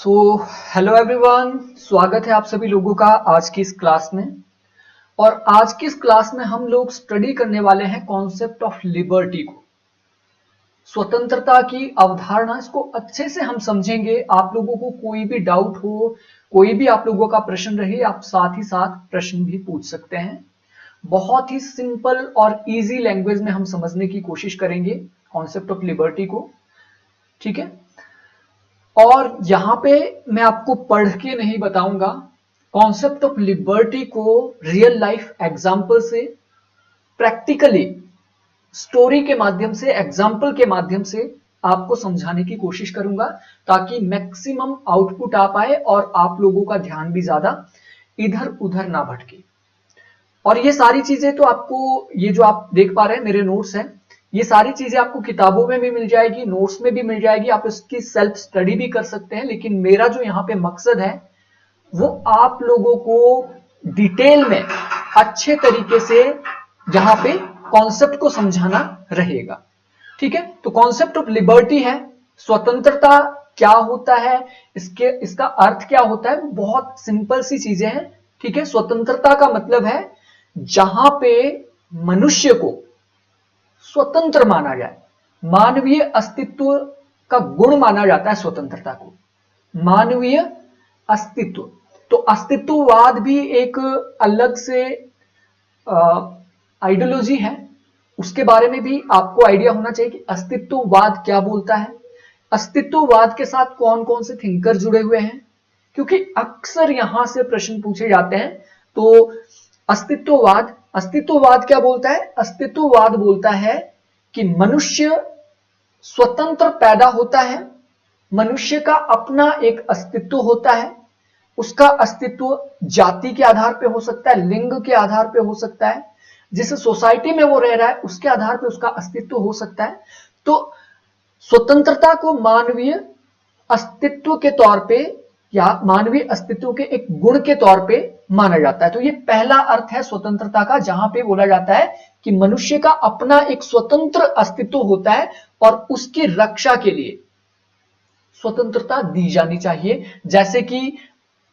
So hello everyone, स्वागत है आप सभी लोगों का आज की इस क्लास में। और आज की इस क्लास में हम लोग स्टडी करने वाले हैं कॉन्सेप्ट ऑफ लिबर्टी को, स्वतंत्रता की अवधारणा। इसको अच्छे से हम समझेंगे। आप लोगों को कोई भी डाउट हो, कोई भी आप लोगों का प्रश्न रहे, आप साथ ही साथ प्रश्न भी पूछ सकते हैं। बहुत ही सिंपल और इजी लैंग्वेज में हम समझने की कोशिश करेंगे कॉन्सेप्ट ऑफ लिबर्टी को, ठीक है। और यहां पे मैं आपको पढ़ के नहीं बताऊंगा, कॉन्सेप्ट ऑफ लिबर्टी को रियल लाइफ एग्जाम्पल से, प्रैक्टिकली स्टोरी के माध्यम से, एग्जाम्पल के माध्यम से आपको समझाने की कोशिश करूंगा, ताकि मैक्सिमम आउटपुट आ पाए और आप लोगों का ध्यान भी ज्यादा इधर उधर ना भटके। और ये सारी चीजें तो आपको, ये जो आप देख पा रहे हैं मेरे नोट्स हैं, ये सारी चीजें आपको किताबों में भी मिल जाएगी, नोट्स में भी मिल जाएगी, आप इसकी सेल्फ स्टडी भी कर सकते हैं। लेकिन मेरा जो यहाँ पे मकसद है वो आप लोगों को डिटेल में अच्छे तरीके से यहाँ पे कॉन्सेप्ट को समझाना रहेगा, ठीक है। तो कॉन्सेप्ट ऑफ लिबर्टी है, स्वतंत्रता क्या होता है, इसका अर्थ क्या होता है, बहुत सिंपल सी चीजें हैं, ठीक है। स्वतंत्रता का मतलब है जहां पे मनुष्य को स्वतंत्र माना जाए, मानवीय अस्तित्व का गुण माना जाता है स्वतंत्रता को, मानवीय अस्तित्व। तो अस्तित्ववाद भी एक अलग से आइडियोलॉजी है, उसके बारे में भी आपको आइडिया होना चाहिए कि अस्तित्ववाद क्या बोलता है, अस्तित्ववाद के साथ कौन कौन से थिंकर जुड़े हुए हैं, क्योंकि अक्सर यहां से प्रश्न पूछे जाते हैं। तो अस्तित्ववाद क्या बोलता है? अस्तित्ववाद बोलता है कि मनुष्य स्वतंत्र पैदा होता है, मनुष्य का अपना एक अस्तित्व होता है, उसका अस्तित्व जाति के आधार पे हो सकता है, लिंग के आधार पे हो सकता है, जिस सोसाइटी में वो रह रहा है उसके आधार पे उसका अस्तित्व हो सकता है। तो स्वतंत्रता को मानवीय अस्तित्व के तौर पे या मानवीय अस्तित्व के एक गुण के तौर पे माना जाता है। तो ये पहला अर्थ है स्वतंत्रता का, जहां पे बोला जाता है कि मनुष्य का अपना एक स्वतंत्र अस्तित्व होता है और उसकी रक्षा के लिए स्वतंत्रता दी जानी चाहिए। जैसे कि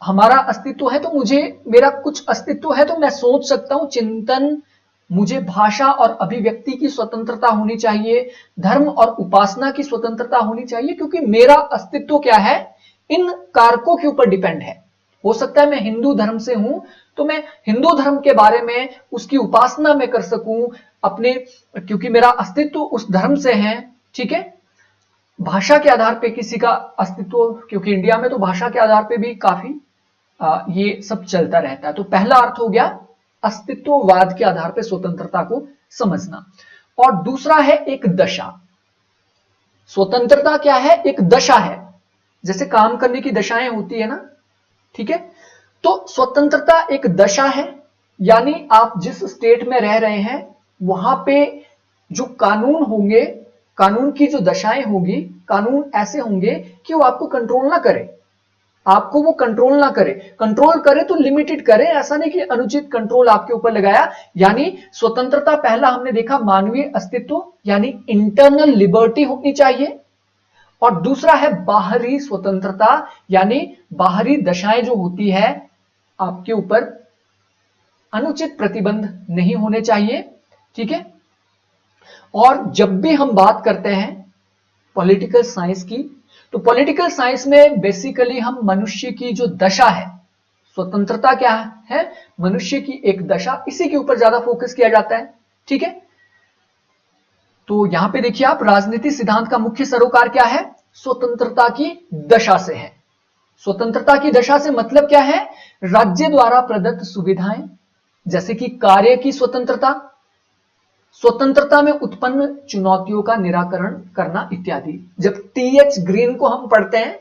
हमारा अस्तित्व है तो मेरा कुछ अस्तित्व है तो मैं सोच सकता हूं, चिंतन, मुझे भाषा और अभिव्यक्ति की स्वतंत्रता होनी चाहिए, धर्म और उपासना की स्वतंत्रता होनी चाहिए, क्योंकि मेरा अस्तित्व क्या है, इन कारकों के ऊपर डिपेंड है। हो सकता है मैं हिंदू धर्म से हूं तो मैं हिंदू धर्म के बारे में, उसकी उपासना में कर सकूं अपने, क्योंकि मेरा अस्तित्व उस धर्म से है, ठीक है। भाषा के आधार पे किसी का अस्तित्व, क्योंकि इंडिया में तो भाषा के आधार पे भी काफी ये सब चलता रहता है। तो पहला अर्थ हो गया अस्तित्ववाद के आधार पे स्वतंत्रता को समझना। और दूसरा है एक दशा। स्वतंत्रता क्या है? एक दशा है, जैसे काम करने की दशाएं होती है ना, ठीक है। तो स्वतंत्रता एक दशा है, यानी आप जिस स्टेट में रह रहे हैं वहां पे जो कानून होंगे, कानून की जो दशाएं होगी, कानून ऐसे होंगे कि वो आपको कंट्रोल ना करे, आपको वो कंट्रोल ना करे, कंट्रोल करे तो लिमिटेड करे, ऐसा नहीं कि अनुचित कंट्रोल आपके ऊपर लगाया। यानी स्वतंत्रता, पहला हमने देखा मानवीय अस्तित्व यानी इंटरनल लिबर्टी होनी चाहिए, और दूसरा है बाहरी स्वतंत्रता, यानी बाहरी दशाएं जो होती है आपके ऊपर अनुचित प्रतिबंध नहीं होने चाहिए, ठीक है। और जब भी हम बात करते हैं पॉलिटिकल साइंस की, तो पॉलिटिकल साइंस में बेसिकली हम मनुष्य की जो दशा है, स्वतंत्रता क्या है, मनुष्य की एक दशा, इसी के ऊपर ज्यादा फोकस किया जाता है, ठीक है। तो यहां पे देखिए आप, राजनीति सिद्धांत का मुख्य सरोकार क्या है? स्वतंत्रता की दशा से है। स्वतंत्रता की दशा से मतलब क्या है? राज्य द्वारा प्रदत्त सुविधाएं, जैसे कि कार्य की स्वतंत्रता, स्वतंत्रता में उत्पन्न चुनौतियों का निराकरण करना इत्यादि। जब टीएच ग्रीन को हम पढ़ते हैं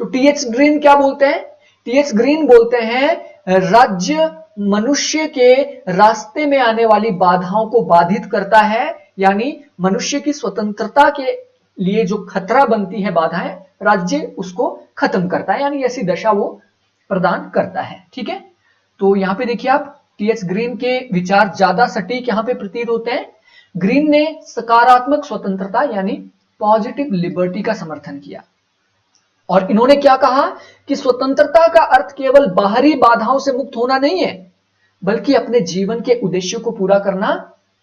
तो टीएच ग्रीन क्या बोलते हैं? टीएच ग्रीन बोलते हैं राज्य मनुष्य के रास्ते में आने वाली बाधाओं को बाधित करता है, यानी मनुष्य की स्वतंत्रता के लिए जो खतरा बनती है बाधाएं, राज्य उसको खत्म करता है, यानी ऐसी दशा वो प्रदान करता है, ठीक है। तो यहां पे देखिए आप, टीएच ग्रीन के विचार ज्यादा सटीक यहां पे प्रतीत होते हैं। ग्रीन ने सकारात्मक स्वतंत्रता यानी पॉजिटिव लिबर्टी का समर्थन किया। और इन्होंने क्या कहा कि स्वतंत्रता का अर्थ केवल बाहरी बाधाओं से मुक्त होना नहीं है, बल्कि अपने जीवन के उद्देश्यों को पूरा करना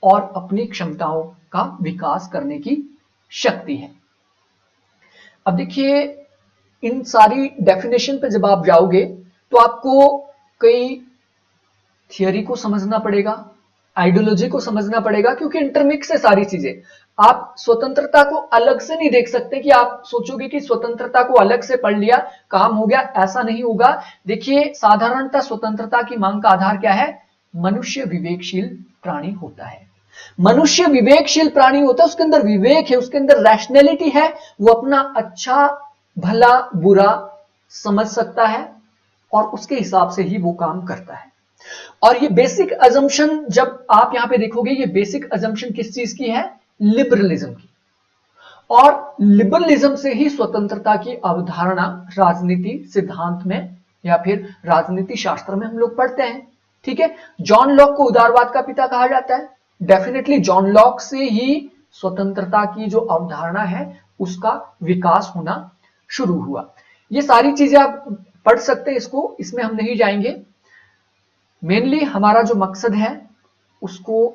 और अपनी क्षमताओं का विकास करने की शक्ति है। अब देखिए, इन सारी डेफिनेशन पे जब आप जाओगे तो आपको कई थियरी को समझना पड़ेगा, आइडियोलॉजी को समझना पड़ेगा, क्योंकि इंटरमिक्स है सारी चीजें। आप स्वतंत्रता को अलग से नहीं देख सकते कि आप सोचोगे कि स्वतंत्रता को अलग से पढ़ लिया काम हो गया, ऐसा नहीं होगा। देखिए, साधारणतः स्वतंत्रता की मांग का आधार क्या है? मनुष्य विवेकशील प्राणी होता है। मनुष्य विवेकशील प्राणी होता है, उसके अंदर विवेक है, उसके अंदर रैशनैलिटी है, वो अपना अच्छा भला बुरा समझ सकता है और उसके हिसाब से ही वो काम करता है। और ये बेसिक अजम्पशन जब आप यहां पे देखोगे, ये बेसिक अजम्पशन किस चीज की है? लिबरलिज्म की। और लिबरलिज्म से ही स्वतंत्रता की अवधारणा राजनीति सिद्धांत में या फिर राजनीति शास्त्र में हम लोग पढ़ते हैं। ठीक है, जॉन लॉक को उदारवाद का पिता कहा जाता है। डेफिनेटली जॉन लॉक से ही स्वतंत्रता की जो अवधारणा है उसका विकास होना शुरू हुआ। ये सारी चीजें आप पढ़ सकते हैं, इसको इसमें हम नहीं जाएंगे। मेनली हमारा जो मकसद है उसको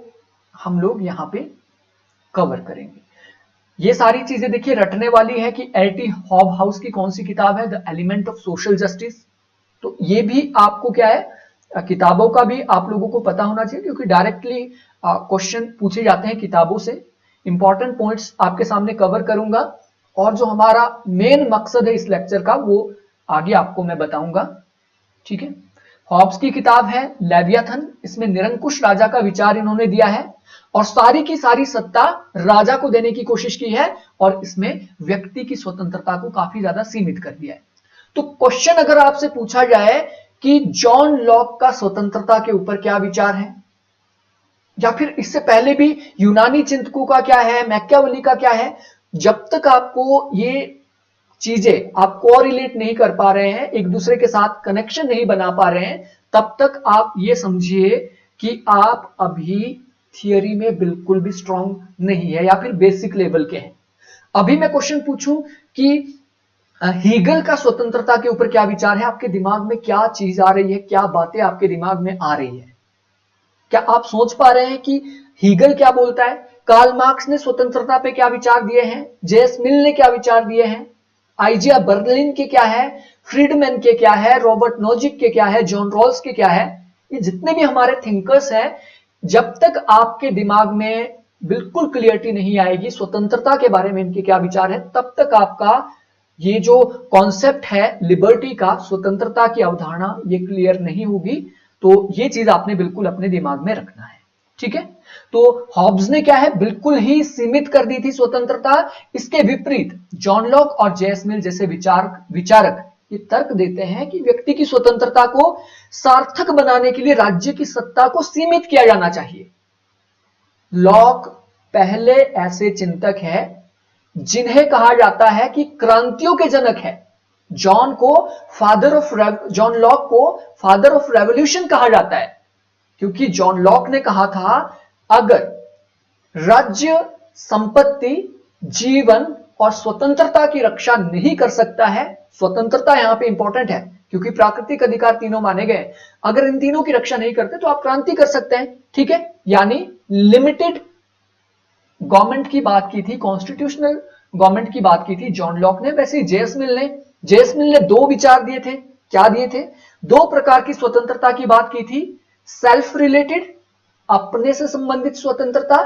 हम लोग यहां पे कवर करेंगे। ये सारी चीजें देखिए रटने वाली है कि एल.टी. हॉबहाउस की कौन सी किताब है? The element of social justice. तो ये भी आपको क्या है, किताबों का भी आप लोगों को पता होना चाहिए, क्योंकि डायरेक्टली क्वेश्चन पूछे जाते हैं किताबों से। इंपॉर्टेंट पॉइंट्स आपके सामने कवर करूंगा और जो हमारा मेन मकसद है इस लेक्चर का वो आगे आपको मैं बताऊंगा। ठीक है, हॉब्स की किताब है लेवियाथन। इसमें निरंकुश राजा का विचार इन्होंने दिया है और सारी की सारी सत्ता राजा को देने की कोशिश की है और इसमें व्यक्ति की स्वतंत्रता को काफी ज्यादा सीमित कर दिया है। तो क्वेश्चन अगर आपसे पूछा जाए कि जॉन लॉक का स्वतंत्रता के ऊपर क्या विचार है, या फिर इससे पहले भी यूनानी चिंतकों का क्या है, मैकियावेली का क्या है, जब तक आपको ये चीजें आप कोरिलेट नहीं कर पा रहे हैं, एक दूसरे के साथ कनेक्शन नहीं बना पा रहे हैं, तब तक आप ये समझिए कि आप अभी थियरी में बिल्कुल भी स्ट्रांग नहीं है या फिर बेसिक लेवल के हैं। अभी मैं क्वेश्चन पूछूं कि हीगल का स्वतंत्रता के ऊपर क्या विचार है, आपके दिमाग में क्या चीज आ रही है, क्या बातें आपके दिमाग में आ रही है? क्या आप सोच पा रहे हैं कि हीगल क्या बोलता है? कार्ल मार्क्स ने स्वतंत्रता पे क्या विचार दिए हैं? जेएस मिल ने क्या विचार दिए हैं? आइजिया बर्लिन के क्या है? फ्रीडमैन के क्या है? रॉबर्ट नोजिक के क्या है? जॉन रॉल्स के क्या है? ये जितने भी हमारे थिंकर्स हैं, जब तक आपके दिमाग में बिल्कुल क्लियरिटी नहीं आएगी स्वतंत्रता के बारे में इनके क्या विचार है, तब तक आपका ये जो कॉन्सेप्ट है लिबर्टी का, स्वतंत्रता की अवधारणा, ये क्लियर नहीं होगी। तो ये चीज आपने बिल्कुल अपने दिमाग में रखना है। ठीक है, तो हॉब्स ने क्या है, बिल्कुल ही सीमित कर दी थी स्वतंत्रता। इसके विपरीत जॉन लॉक और जेएस मिल जैसे विचारक ये तर्क देते हैं कि व्यक्ति की स्वतंत्रता को सार्थक बनाने के लिए राज्य की सत्ता को सीमित किया जाना चाहिए। लॉक पहले ऐसे चिंतक है जिन्हें कहा जाता है कि क्रांतियों के जनक है। जॉन लॉक को फादर ऑफ रेवोल्यूशन कहा जाता है, क्योंकि जॉन लॉक ने कहा था अगर राज्य संपत्ति जीवन और स्वतंत्रता की रक्षा नहीं कर सकता है, स्वतंत्रता यहां पे इंपॉर्टेंट है क्योंकि प्राकृतिक अधिकार तीनों माने गए, अगर इन तीनों की रक्षा नहीं करते तो आप क्रांति कर सकते हैं। ठीक है, यानी लिमिटेड गवर्नमेंट की बात की थी, कॉन्स्टिट्यूशनल गवर्नमेंट की बात की थी जॉन लॉक ने। वैसे ही जेएस मिल ने दो विचार दिए थे। क्या दिए थे? दो प्रकार की स्वतंत्रता की बात की थी, सेल्फ रिलेटेड अपने से संबंधित स्वतंत्रता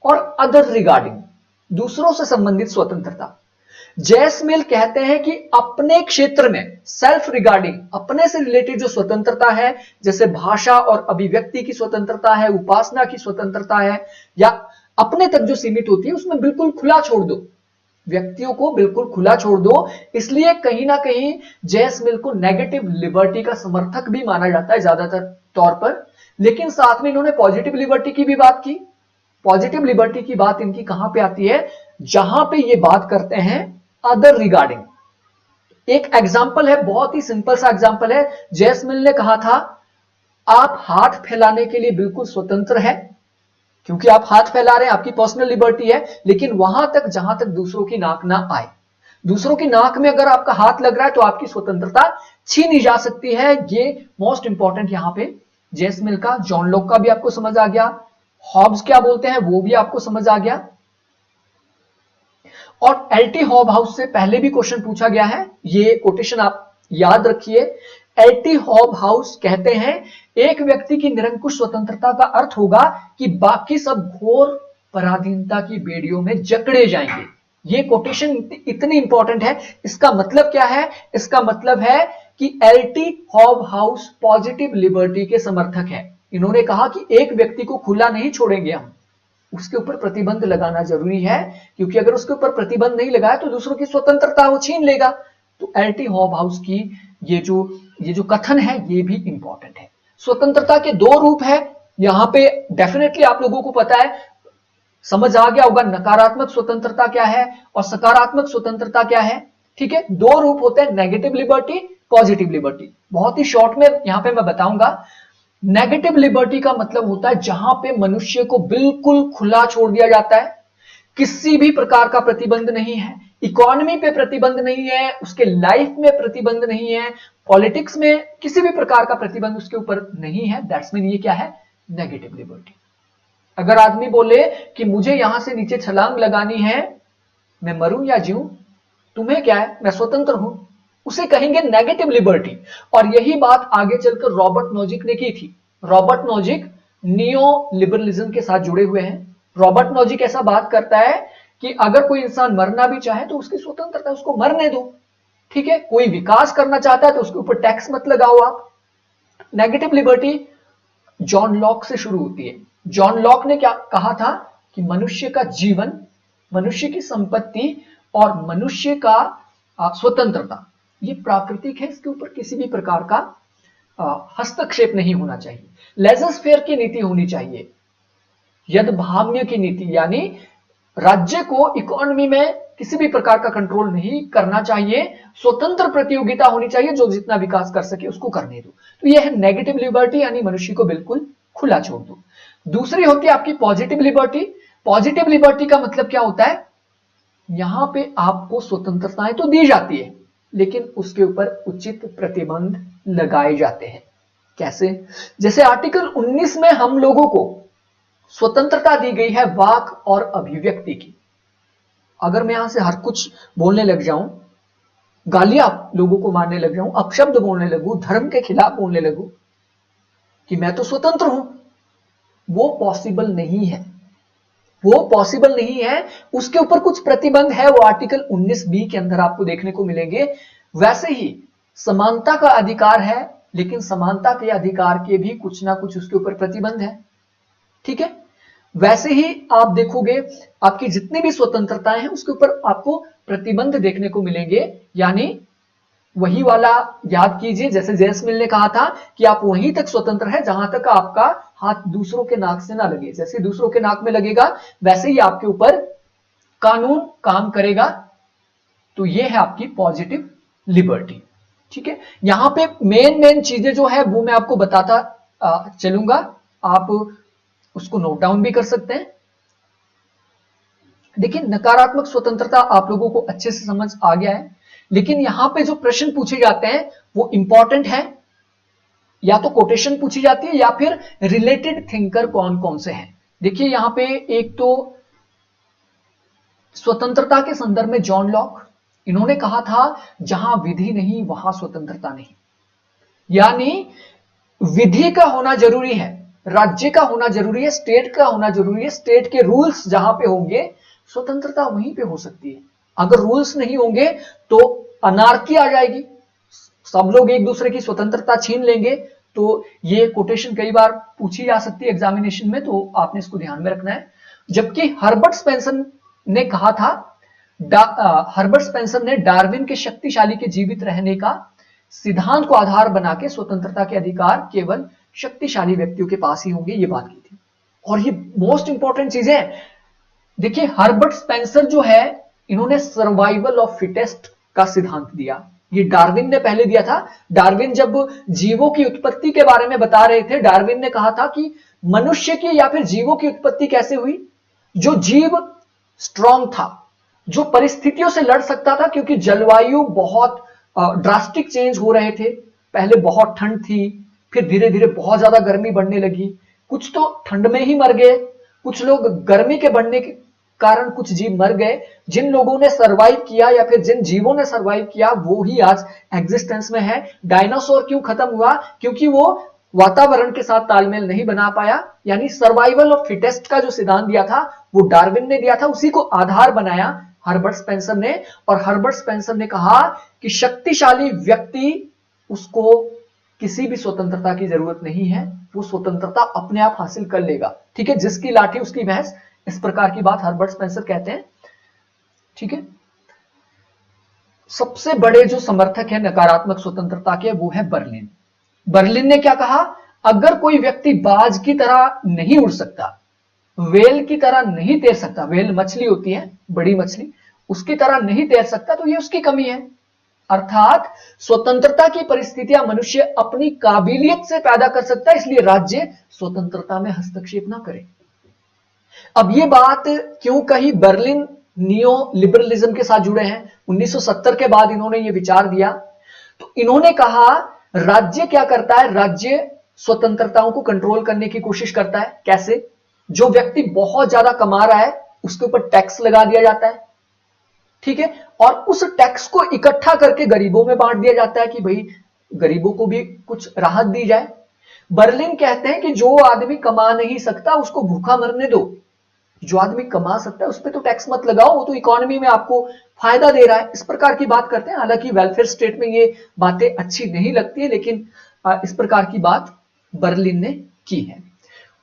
और अदर रिगार्डिंग दूसरों से संबंधित स्वतंत्रता। जेएस मिल कहते हैं कि अपने क्षेत्र में सेल्फ रिगार्डिंग अपने से रिलेटेड जो स्वतंत्रता है, जैसे भाषा और अभिव्यक्ति की स्वतंत्रता है, उपासना की स्वतंत्रता है, या अपने तक जो सीमित होती है, उसमें बिल्कुल खुला छोड़ दो, व्यक्तियों को बिल्कुल खुला छोड़ दो। इसलिए कहीं ना कहीं जेएस मिल को नेगेटिव लिबर्टी का समर्थक भी माना जाता है ज्यादातर तौर पर। लेकिन साथ में इन्होंने पॉजिटिव लिबर्टी की भी बात की। पॉजिटिव लिबर्टी की बात इनकी कहां पे आती है? जहां पे ये बात करते हैं अदर रिगार्डिंग। एक एग्जाम्पल है, बहुत ही सिंपल सा एग्जाम्पल है। जेएस मिल ने कहा था आप हाथ फैलाने के लिए बिल्कुल स्वतंत्र है, क्योंकि आप हाथ फैला रहे हैं, आपकी पर्सनल लिबर्टी है, लेकिन वहां तक जहां तक दूसरों की नाक ना आए। दूसरों की नाक में अगर आपका हाथ लग रहा है तो आपकी स्वतंत्रता छीनी जा सकती है। ये मोस्ट इंपॉर्टेंट यहां पे जेम्स मिल का, जॉन लॉक का भी आपको समझ आ गया, हॉब्स क्या बोलते हैं वो भी आपको समझ आ गया। और एलटी हॉब हाउस से पहले भी क्वेश्चन पूछा गया है, ये कोटेशन आप याद रखिए। एलटी हॉब हाउस कहते हैं एक व्यक्ति की निरंकुश स्वतंत्रता का अर्थ होगा कि बाकी सब घोर पराधीनता की बेड़ियों में जकड़े जाएंगे। ये कोटेशन इतनी इंपॉर्टेंट है। इसका मतलब क्या है? इसका मतलब है कि LT hob house positive liberty के समर्थक है। इन्होंने कहा कि एक व्यक्ति को खुला नहीं छोड़ेंगे हम, उसके ऊपर प्रतिबंध लगाना जरूरी है, क्योंकि अगर उसके ऊपर प्रतिबंध नहीं लगाया तो दूसरों की स्वतंत्रता वो छीन लेगा। तो एलटी हॉब हाउस की ये जो कथन है ये भी इंपॉर्टेंट है। स्वतंत्रता के दो रूप है, यहां पे डेफिनेटली आप लोगों को पता है, समझ आ गया होगा नकारात्मक स्वतंत्रता क्या है और सकारात्मक स्वतंत्रता क्या है। ठीक है, दो रूप होते हैं, नेगेटिव लिबर्टी, पॉजिटिव लिबर्टी। बहुत ही शॉर्ट में यहां पे मैं बताऊंगा। नेगेटिव लिबर्टी का मतलब होता है जहां पे मनुष्य को बिल्कुल खुला छोड़ दिया जाता है, किसी भी प्रकार का प्रतिबंध नहीं है, इकोनॉमी पे प्रतिबंध नहीं है, उसके लाइफ में प्रतिबंध नहीं है, पॉलिटिक्स में किसी भी प्रकार का प्रतिबंध उसके ऊपर नहीं है। दैट्स मीन ये क्या है? Negative liberty. अगर आदमी बोले कि मुझे यहां से नीचे छलांग लगानी है, मैं मरूं या जीऊं, तुम्हें क्या है, मैं स्वतंत्र हूं, उसे कहेंगे नेगेटिव लिबर्टी। और यही बात आगे चलकर रॉबर्ट नोजिक ने की थी। रॉबर्ट नोजिक नियो लिबरलिज्म के साथ जुड़े हुए हैं। रॉबर्ट नोजिक ऐसा बात करता है कि अगर कोई इंसान मरना भी चाहे तो उसकी स्वतंत्रता, उसको मरने दो। ठीक है, कोई विकास करना चाहता है तो उसके ऊपर टैक्स मत लगाओ आप। नेगेटिव लिबर्टी जॉन लॉक से शुरू होती है। जॉन लॉक ने क्या कहा था कि मनुष्य का जीवन, मनुष्य की संपत्ति और मनुष्य का स्वतंत्रता ये प्राकृतिक है, इसके ऊपर किसी भी प्रकार का हस्तक्षेप नहीं होना चाहिए। लेजर फेयर की नीति होनी चाहिए, यदभाम्य की नीति, यानी राज्य को इकोनॉमी में किसी भी प्रकार का कंट्रोल नहीं करना चाहिए, स्वतंत्र प्रतियोगिता होनी चाहिए, जो जितना विकास कर सके उसको करने दो। तो यह है नेगेटिव लिबर्टी, यानी मनुष्य को बिल्कुल खुला छोड़ दो। दूसरी होती है आपकी पॉजिटिव लिबर्टी। पॉजिटिव लिबर्टी का मतलब क्या होता है? यहां पे आपको स्वतंत्रताएं तो दी जाती है, लेकिन उसके ऊपर उचित प्रतिबंध लगाए जाते हैं। कैसे? जैसे आर्टिकल 19 में हम लोगों को स्वतंत्रता दी गई है वाक और अभिव्यक्ति की। अगर मैं यहां से हर कुछ बोलने लग जाऊं, गालियां लोगों को मारने लग जाऊं, अपशब्द बोलने लगूं, धर्म के खिलाफ बोलने लगूं कि मैं तो स्वतंत्र हूं, वो पॉसिबल नहीं है। वो पॉसिबल नहीं है। उसके ऊपर कुछ प्रतिबंध है, वो आर्टिकल 19B के अंदर आपको देखने को मिलेंगे। वैसे ही समानता का अधिकार है, लेकिन समानता के अधिकार के भी कुछ ना कुछ उसके ऊपर प्रतिबंध है। ठीक है, वैसे ही आप देखोगे आपकी जितनी भी स्वतंत्रताएं हैं उसके ऊपर आपको प्रतिबंध देखने को मिलेंगे। यानी वही वाला याद कीजिए, जैसे जेम्स मिल ने कहा था कि आप वहीं तक स्वतंत्र है जहां तक आपका हाथ दूसरों के नाक से ना लगे। जैसे दूसरों के नाक में लगेगा वैसे ही आपके ऊपर कानून काम करेगा। तो ये है आपकी पॉजिटिव लिबर्टी। ठीक है, यहां पे मेन चीजें जो है वो मैं आपको बताता चलूंगा, आप उसको नोट डाउन भी कर सकते हैं। देखिए, नकारात्मक स्वतंत्रता आप लोगों को अच्छे से समझ आ गया है, लेकिन यहां पे जो प्रश्न पूछे जाते हैं वो इंपॉर्टेंट है। या तो कोटेशन पूछी जाती है या फिर रिलेटेड थिंकर कौन कौन से हैं। देखिए यहां पे एक तो स्वतंत्रता के संदर्भ में जॉन लॉक, इन्होंने कहा था जहां विधि नहीं वहां स्वतंत्रता नहीं। यानी विधि का होना जरूरी है, राज्य का होना जरूरी है, स्टेट का होना जरूरी है। स्टेट के रूल्स जहां पे होंगे स्वतंत्रता वहीं पे हो सकती है। अगर रूल्स नहीं होंगे तो अनार्की आ जाएगी, सब लोग एक दूसरे की स्वतंत्रता छीन लेंगे। तो ये कोटेशन कई बार पूछी जा सकती है एग्जामिनेशन में, तो आपने इसको ध्यान में रखना है। जबकि हर्बर्ट स्पेंसर ने कहा था, हर्बर्ट स्पेंसर ने डार्विन के शक्तिशाली के जीवित रहने का सिद्धांत को आधार बना के स्वतंत्रता के अधिकार केवल शक्तिशाली व्यक्तियों के पास ही होंगे, ये बात की थी। और ये मोस्ट इंपॉर्टेंट चीजें हैं। देखिए हर्बर्ट स्पेंसर जो है, इन्होंने सर्वाइवल ऑफ फिटेस्ट का सिद्धांत दिया। ये डार्विन ने पहले दिया था। डार्विन जब जीवों की उत्पत्ति के बारे में बता रहे थे, डार्विन ने कहा था कि मनुष्य की या फिर जीवों की उत्पत्ति कैसे हुई? जो जीव स्ट्रांग था, जो परिस्थितियों से लड़ सकता था, क्योंकि जलवायु बहुत ड्रास्टिक चेंज हो रहे थे। पहले बहुत ठंड थी, फिर धीरे धीरे बहुत ज्यादा गर्मी बढ़ने लगी। कुछ तो ठंड में ही मर गए, कुछ लोग गर्मी के बढ़ने के कारण कुछ जीव मर गए। जिन लोगों ने सरवाइव किया या फिर जिन जीवों ने सरवाइव किया वो ही आज एग्जिस्टेंस में है। डायनासोर क्यों खत्म हुआ? क्योंकि वो वातावरण के साथ तालमेल नहीं बना पाया। यानी सर्वाइवल ऑफ फिटेस्ट का जो सिद्धांत दिया था वो डार्विन ने दिया था, उसी को आधार बनाया हर्बर्ट स्पेंसर ने। और हर्बर्ट स्पेंसर ने कहा कि शक्तिशाली व्यक्ति, उसको किसी भी स्वतंत्रता की जरूरत नहीं है, वो स्वतंत्रता अपने आप हासिल कर लेगा। ठीक है, जिसकी लाठी उसकी भैंस, इस प्रकार की बात हर्बर्ट स्पेंसर कहते हैं। ठीक है, सबसे बड़े जो समर्थक है नकारात्मक स्वतंत्रता के वो है बर्लिन। बर्लिन ने क्या कहा? अगर कोई व्यक्ति बाज की तरह नहीं उड़ सकता, वेल की तरह नहीं तैर सकता, वेल मछली होती है, बड़ी मछली, उसकी तरह नहीं तैर सकता, तो ये उसकी कमी है। अर्थात स्वतंत्रता की परिस्थितियां मनुष्य अपनी काबिलियत से पैदा कर सकता है, इसलिए राज्य स्वतंत्रता में हस्तक्षेप ना करे। अब ये बात क्यों कही? बर्लिन नियो लिबरलिज्म के साथ जुड़े हैं। 1970 के बाद इन्होंने ये विचार दिया। तो इन्होंने कहा राज्य क्या करता है? राज्य स्वतंत्रताओं को कंट्रोल करने की कोशिश करता है। कैसे? जो व्यक्ति बहुत ज्यादा कमा रहा है उसके ऊपर टैक्स लगा दिया जाता है। ठीक है, और उस टैक्स को इकट्ठा करके गरीबों में बांट दिया जाता है कि भाई गरीबों को भी कुछ राहत दी जाए। बर्लिन कहते हैं कि जो आदमी कमा नहीं सकता उसको भूखा मरने दो, जो आदमी कमा सकता है उस पर तो टैक्स मत लगाओ, वो तो इकोनॉमी में आपको फायदा दे रहा है। इस प्रकार की बात करते हैं। हालांकि वेलफेयर स्टेट में ये बातें अच्छी नहीं लगती है, लेकिन इस प्रकार की बात बर्लिन ने की है।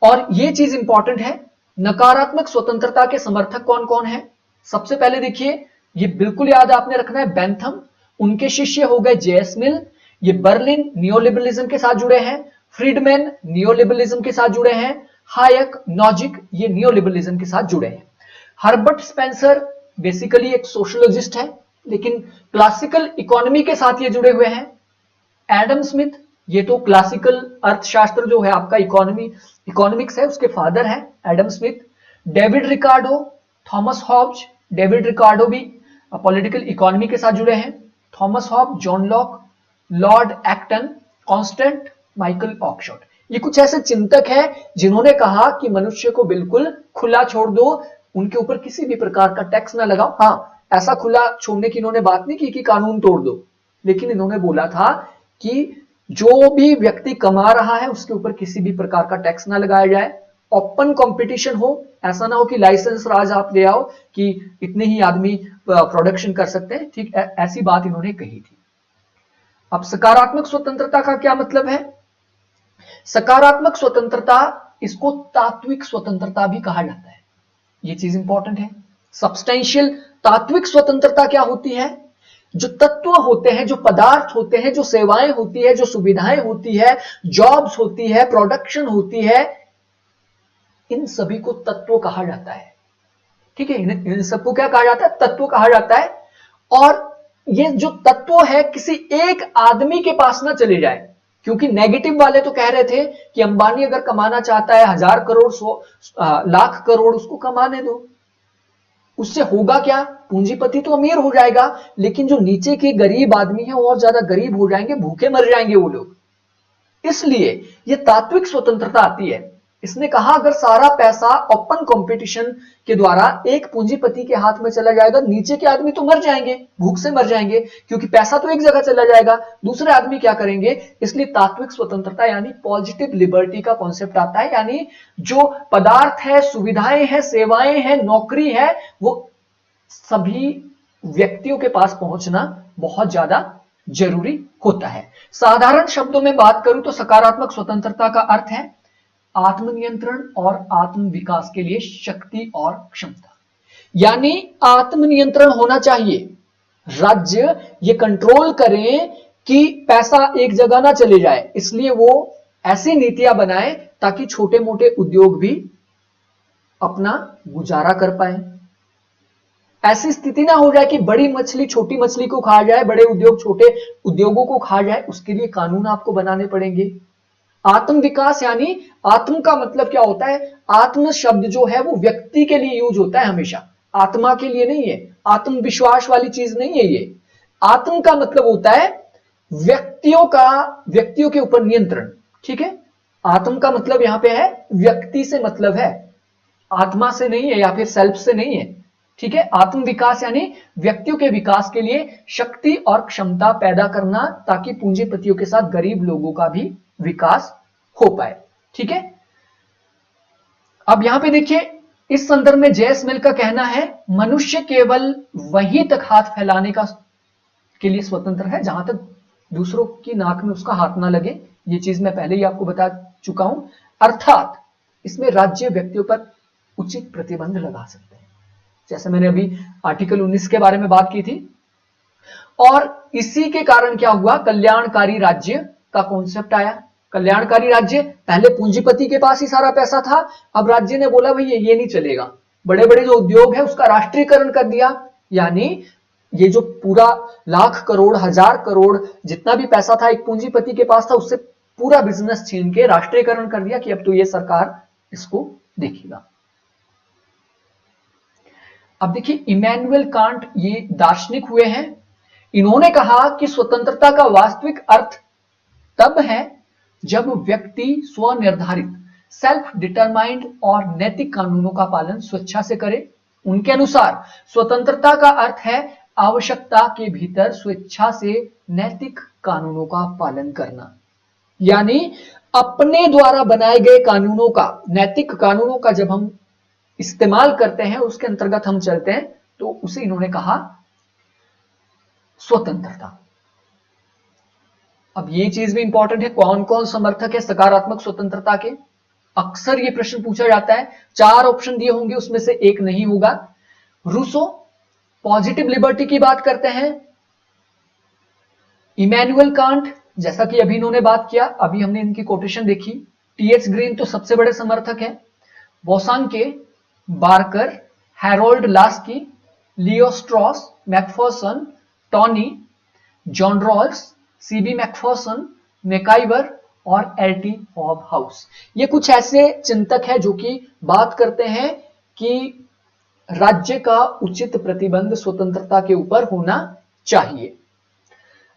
और ये चीज इंपॉर्टेंट है, नकारात्मक स्वतंत्रता के समर्थक कौन कौन है? सबसे पहले देखिए, ये बिल्कुल याद आपने रखना है, बेंथम, उनके शिष्य हो गए जेएस मिल, ये बर्लिन नियोलिबरलिज्म के साथ जुड़े हैं। फ्रीडमैन नियोलिबरलिज्म के साथ जुड़े हैं। हायक, नॉजिक, ये नियोलिबरलिज्म के साथ जुड़े हैं। हर्बर्ट स्पेंसर बेसिकली एक सोशोलॉजिस्ट है, लेकिन क्लासिकल इकोनॉमी के साथ ये जुड़े हुए हैं। एडम स्मिथ, ये तो क्लासिकल अर्थशास्त्र जो है आपका इकोनॉमिक्स है, उसके फादर हैं Adam Smith. David Ricardo, Thomas Hobbes, David Ricardo भी पॉलिटिकल इकोनॉमी के साथ जुड़े हैं। Thomas Hobbes, John Locke, Lord Acton, Constant Michael Oakeshott, ये कुछ ऐसे चिंतक हैं जिन्होंने कहा कि मनुष्य को बिल्कुल खुला छोड़ दो, उनके ऊपर किसी भी प्रकार का टैक्स ना लगाओ। हाँ, ऐसा खुला छोड़ने की इन्होंने बात नहीं की कि कानून तोड़ दो, लेकिन इन्होंने बोला था कि जो भी व्यक्ति कमा रहा है उसके ऊपर किसी भी प्रकार का टैक्स ना लगाया जाए। ओपन कंपटीशन हो, ऐसा ना हो कि लाइसेंस राज आप ले आओ कि इतने ही आदमी प्रोडक्शन कर सकते हैं। ठीक, ऐसी बात इन्होंने कही थी। अब सकारात्मक स्वतंत्रता का क्या मतलब है? सकारात्मक स्वतंत्रता, इसको तात्विक स्वतंत्रता भी कहा जाता है। यह चीज इंपॉर्टेंट है। सब्सटेंशियल तात्विक स्वतंत्रता क्या होती है? जो तत्व होते हैं, जो पदार्थ होते हैं, जो सेवाएं होती है, जो सुविधाएं होती है, जॉब्स होती है, प्रोडक्शन होती है, इन सभी को तत्व कहा जाता है। ठीक है, इन सबको क्या कहा जाता है? तत्व कहा जाता है। और ये जो तत्व है किसी एक आदमी के पास ना चले जाए, क्योंकि नेगेटिव वाले तो कह रहे थे कि अंबानी अगर कमाना चाहता है 1000 करोड़ 100 लाख करोड़, उसको कमाने दो, उससे होगा क्या? पूंजीपति तो अमीर हो जाएगा, लेकिन जो नीचे के गरीब आदमी है वो और ज्यादा गरीब हो जाएंगे, भूखे मर जाएंगे वो लोग। इसलिए ये तात्विक स्वतंत्रता आती है। इसने कहा अगर सारा पैसा ओपन कंपटीशन के द्वारा एक पूंजीपति के हाथ में चला जाएगा, नीचे के आदमी तो मर जाएंगे, भूख से मर जाएंगे, क्योंकि पैसा तो एक जगह चला जाएगा, दूसरे आदमी क्या करेंगे? इसलिए तात्विक स्वतंत्रता यानी पॉजिटिव लिबर्टी का कॉन्सेप्ट आता है। यानी जो पदार्थ है, सुविधाएं हैं, सेवाएं हैं, नौकरी है, वो सभी व्यक्तियों के पास पहुंचना बहुत ज्यादा जरूरी होता है। साधारण शब्दों में बात करूं तो सकारात्मक स्वतंत्रता का अर्थ है आत्मनियंत्रण और आत्म विकास के लिए शक्ति और क्षमता। यानी आत्मनियंत्रण होना चाहिए, राज्य ये कंट्रोल करें कि पैसा एक जगह ना चले जाए, इसलिए वो ऐसी नीतियां बनाए ताकि छोटे मोटे उद्योग भी अपना गुजारा कर पाए। ऐसी स्थिति ना हो जाए कि बड़ी मछली छोटी मछली को खा जाए, बड़े उद्योग छोटे उद्योगों को खा जाए, उसके लिए कानून आपको बनाने पड़ेंगे। आत्म विकास यानी आत्म का मतलब क्या होता है? आत्म शब्द जो है वो व्यक्ति के लिए यूज होता है हमेशा, आत्मा के लिए नहीं है। आत्मविश्वास वाली चीज नहीं है ये। आत्म का मतलब होता है व्यक्तियों के ऊपर नियंत्रण, ठीक है। आत्म का मतलब यहां पे है व्यक्ति से मतलब है, आत्मा से नहीं है या फिर सेल्फ से नहीं है, ठीक है। आत्म विकास यानी व्यक्तियों के विकास के लिए शक्ति और क्षमता पैदा करना ताकि पूंजीपतियों के साथ गरीब लोगों का भी विकास हो पाए, ठीक है। अब यहां पे देखिए इस संदर्भ में जेएस मिल का कहना है मनुष्य केवल वहीं तक हाथ फैलाने के लिए स्वतंत्र है जहां तक दूसरों की नाक में उसका हाथ ना लगे। ये चीज मैं पहले ही आपको बता चुका हूं। अर्थात इसमें राज्य व्यक्तियों पर उचित प्रतिबंध लगा सकते हैं, जैसे मैंने अभी आर्टिकल 19 के बारे में बात की थी। और इसी के कारण क्या हुआ, कल्याणकारी राज्य का कॉन्सेप्ट आया। कल्याणकारी राज्य, पहले पूंजीपति के पास ही सारा पैसा था, अब राज्य ने बोला भाई ये नहीं चलेगा, बड़े बड़े जो उद्योग है उसका राष्ट्रीयकरण कर दिया। यानी ये जो पूरा लाख करोड़, हजार करोड़ जितना भी पैसा था एक पूंजीपति के पास था, उससे पूरा बिजनेस छीन के राष्ट्रीयकरण कर दिया कि अब तो ये सरकार इसको देखेगा। अब देखिए इमैनुअल कांट ये दार्शनिक हुए हैं। इन्होंने कहा कि स्वतंत्रता का वास्तविक अर्थ तब है जब व्यक्ति स्वनिर्धारित, सेल्फ डिटरमाइंड और नैतिक कानूनों का पालन स्वेच्छा से करे। उनके अनुसार स्वतंत्रता का अर्थ है आवश्यकता के भीतर स्वेच्छा से नैतिक कानूनों का पालन करना, यानी अपने द्वारा बनाए गए कानूनों का, नैतिक कानूनों का जब हम इस्तेमाल करते हैं, उसके अंतर्गत हम चलते हैं, तो उसे इन्होंने कहा स्वतंत्रता। अब ये चीज भी इंपॉर्टेंट है, कौन कौन समर्थक है सकारात्मक स्वतंत्रता के। अक्सर ये प्रश्न पूछा जाता है, 4 ऑप्शन दिए होंगे उसमें से एक नहीं होगा। रूसो पॉजिटिव लिबर्टी की बात करते हैं। इमैनुअल कांट, जैसा कि अभी इन्होंने बात किया, अभी हमने इनकी कोटेशन देखी। टीएच ग्रीन तो सबसे बड़े समर्थक है। Bosanquet, Barker, Harold Laski, Leo Strauss, Macpherson, Tawney, John Rawls, C B Macpherson, MacIver और एलटी हॉबहाउस। ये कुछ ऐसे चिंतक हैं जो कि बात करते हैं कि राज्य का उचित प्रतिबंध स्वतंत्रता के ऊपर होना चाहिए।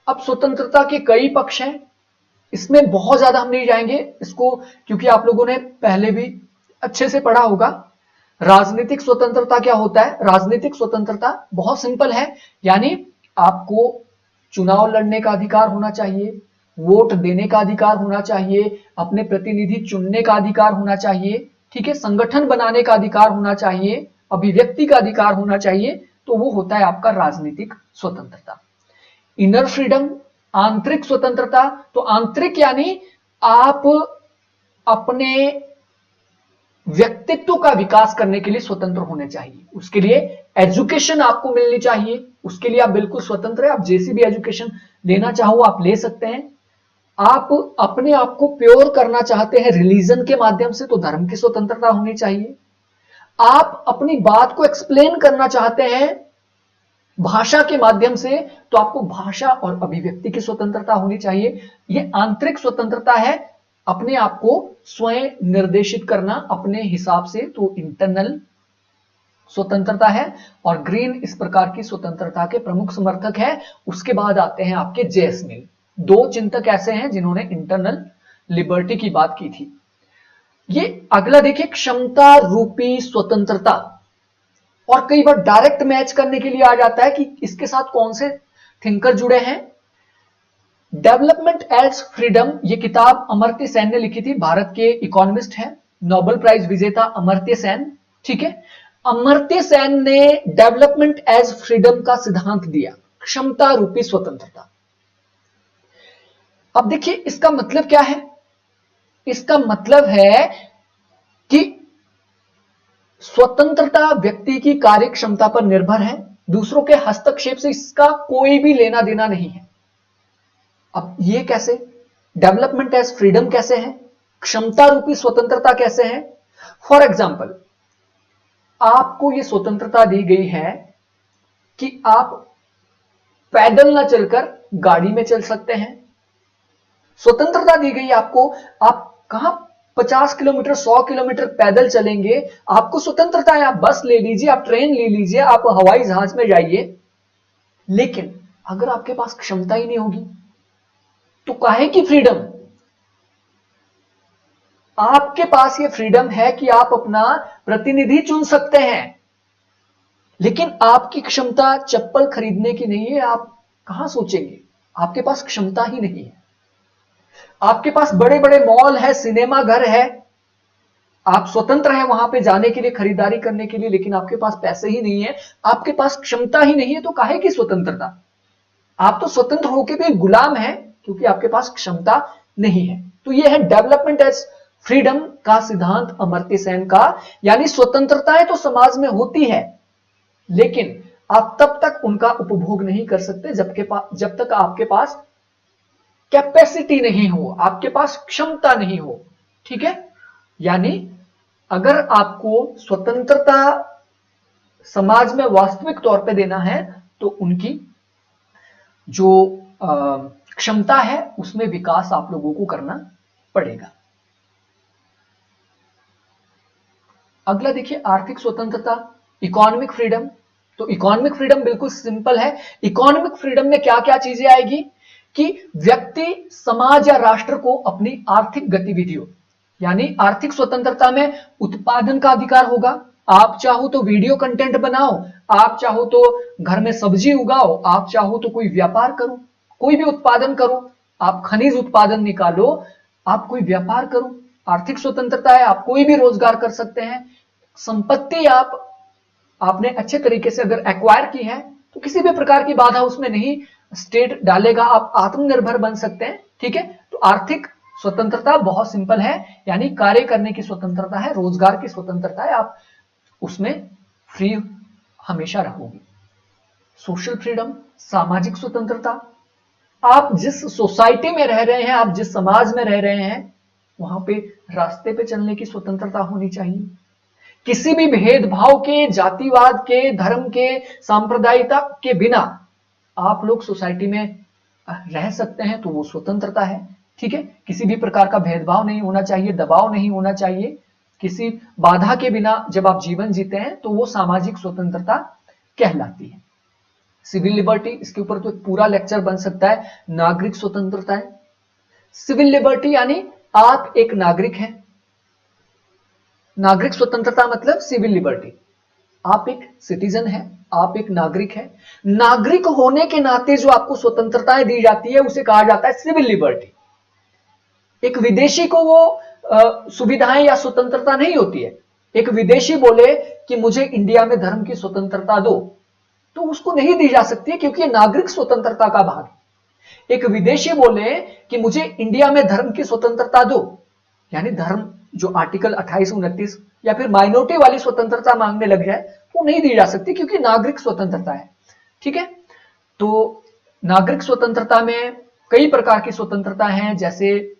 अब स्वतंत्रता के कई पक्ष हैं, इसमें बहुत ज्यादा हम नहीं जाएंगे इसको, क्योंकि आप लोगों ने पहले भी अच्छे से पढ़ा होगा। राजनीतिक स्वतंत्रता क्या होता है? राजनीतिक स्वतंत्रता बहुत सिंपल है, यानी आपको चुनाव लड़ने का अधिकार होना चाहिए, वोट देने का अधिकार होना चाहिए, अपने प्रतिनिधि चुनने का अधिकार होना चाहिए, ठीक है, संगठन बनाने का अधिकार होना चाहिए, अभिव्यक्ति का अधिकार होना चाहिए। तो वो होता है आपका राजनीतिक स्वतंत्रता। इनर फ्रीडम, आंतरिक स्वतंत्रता, तो आंतरिक यानी आप अपने व्यक्तित्व का विकास करने के लिए स्वतंत्र होने चाहिए। उसके लिए एजुकेशन आपको मिलनी चाहिए, उसके लिए आप बिल्कुल स्वतंत्र है, आप जैसी भी एजुकेशन लेना चाहो आप ले सकते हैं। आप अपने आप को प्योर करना चाहते हैं रिलीजन के माध्यम से, तो धर्म की स्वतंत्रता होनी चाहिए। आप अपनी बात को एक्सप्लेन करना चाहते हैं भाषा के माध्यम से, तो आपको भाषा और अभिव्यक्ति की स्वतंत्रता होनी चाहिए। यह आंतरिक स्वतंत्रता है, अपने आप को स्वयं निर्देशित करना अपने हिसाब से, तो इंटरनल स्वतंत्रता है। और ग्रीन इस प्रकार की स्वतंत्रता के प्रमुख समर्थक है। उसके बाद आते हैं आपके जेएस मिल। 2 चिंतक ऐसे हैं जिन्होंने इंटरनल लिबर्टी की बात की थी। ये अगला देखिए, क्षमता रूपी स्वतंत्रता, और कई बार डायरेक्ट मैच करने के लिए आ जाता है कि इसके साथ कौन से थिंकर जुड़े हैं। डेवलपमेंट एज फ्रीडम, ये किताब अमर्त्य सेन ने लिखी थी, भारत के इकोनॉमिस्ट हैं, नोबेल प्राइज विजेता अमर्त्य सेन, ठीक है। अमर्त्य सेन ने डेवलपमेंट एज फ्रीडम का सिद्धांत दिया, क्षमता रूपी स्वतंत्रता। अब देखिए इसका मतलब क्या है? इसका मतलब है कि स्वतंत्रता व्यक्ति की कार्य क्षमता पर निर्भर है, दूसरों के हस्तक्षेप से इसका कोई भी लेना देना नहीं है। अब ये कैसे? डेवलपमेंट एज फ्रीडम कैसे है? क्षमता रूपी स्वतंत्रता कैसे है? फॉर एग्जाम्पल, आपको यह स्वतंत्रता दी गई है कि आप पैदल ना चलकर गाड़ी में चल सकते हैं। स्वतंत्रता दी गई आपको, आप कहां 50 किलोमीटर 100 किलोमीटर पैदल चलेंगे, आपको स्वतंत्रता है, आप बस ले लीजिए, आप ट्रेन ले लीजिए, आप हवाई जहाज में जाइए। लेकिन अगर आपके पास क्षमता ही नहीं होगी तो काहे की फ्रीडम? आपके पास ये फ्रीडम है कि आप अपना प्रतिनिधि चुन सकते हैं, लेकिन आपकी क्षमता चप्पल खरीदने की नहीं है। आप कहां सोचेंगे? आपके पास क्षमता ही नहीं है। आपके पास बड़े बड़े मॉल है, सिनेमा घर है, आप स्वतंत्र हैं वहां पे जाने के लिए, खरीदारी करने के लिए, लेकिन आपके पास पैसे ही नहीं है, आपके पास क्षमता ही नहीं है, तो काहे की स्वतंत्रता? आप तो स्वतंत्र होकर भी गुलाम हैं क्योंकि आपके पास क्षमता नहीं है। तो यह है डेवलपमेंट एज फ्रीडम का सिद्धांत अमर्त्य सेन का। यानी स्वतंत्रताएं तो समाज में होती है, लेकिन आप तब तक उनका उपभोग नहीं कर सकते जब तक आपके पास कैपेसिटी नहीं हो, आपके पास क्षमता नहीं हो। ठीक है, यानी अगर आपको स्वतंत्रता समाज में वास्तविक तौर पे देना है तो उनकी जो क्षमता है उसमें विकास आप लोगों को करना पड़ेगा। अगला देखिए, आर्थिक स्वतंत्रता, इकोनॉमिक फ्रीडम। तो इकोनॉमिक फ्रीडम बिल्कुल सिंपल है। इकोनॉमिक फ्रीडम में क्या क्या चीजें आएगी कि व्यक्ति, समाज या राष्ट्र को अपनी आर्थिक गतिविधियों, यानी आर्थिक स्वतंत्रता में उत्पादन का अधिकार होगा। आप चाहो तो वीडियो कंटेंट बनाओ, आप चाहो तो घर में सब्जी उगाओ, आप चाहो तो कोई व्यापार करो, कोई भी उत्पादन करो, आप खनिज उत्पादन निकालो, आप कोई व्यापार करो। आर्थिक स्वतंत्रता है, आप कोई भी रोजगार कर सकते हैं। संपत्ति आपने अच्छे तरीके से अगर एक्वायर की है तो किसी भी प्रकार की बाधा उसमें नहीं स्टेट डालेगा, आप आत्मनिर्भर बन सकते हैं। ठीक है, तो आर्थिक स्वतंत्रता बहुत सिंपल है, यानी कार्य करने की स्वतंत्रता है, रोजगार की स्वतंत्रता है, आप उसमें फ्री हमेशा रहोगे। सोशल फ्रीडम, सामाजिक स्वतंत्रता, आप जिस सोसाइटी में रह रहे हैं, आप जिस समाज में रह रहे हैं, वहां पे रास्ते पे चलने की स्वतंत्रता होनी चाहिए। किसी भी भेदभाव के, जातिवाद के, धर्म के, सांप्रदायिकता के बिना आप लोग सोसाइटी में रह सकते हैं, तो वो स्वतंत्रता है। ठीक है, किसी भी प्रकार का भेदभाव नहीं होना चाहिए, दबाव नहीं होना चाहिए, किसी बाधा के बिना जब आप जीवन जीते हैं तो वो सामाजिक स्वतंत्रता कहलाती है। सिविल लिबर्टी, इसके ऊपर तो एक पूरा लेक्चर बन सकता है। नागरिक स्वतंत्रता है। सिविल लिबर्टी यानी आप एक नागरिक हैं। नागरिक स्वतंत्रता मतलब सिविल लिबर्टी, आप एक सिटीजन हैं, आप एक नागरिक हैं। नागरिक होने के नाते जो आपको स्वतंत्रताएं दी जाती है उसे कहा जाता है सिविल लिबर्टी। एक विदेशी को वो सुविधाएं या स्वतंत्रता नहीं होती है। एक विदेशी बोले कि मुझे इंडिया में धर्म की स्वतंत्रता दो, तो उसको नहीं दी जा सकती, क्योंकि नागरिक स्वतंत्रता का भाग है। एक विदेशी बोले कि मुझे इंडिया में धर्म की स्वतंत्रता दो, यानी धर्म जो आर्टिकल 28, 29 या फिर माइनॉरिटी वाली स्वतंत्रता मांगने लग जाए, वो नहीं दी जा सकती, क्योंकि नागरिक स्वतंत्रता है। ठीक है, तो नागरिक स्वतंत्रता में कई प्रकार की स्वतंत्रता है, जैसे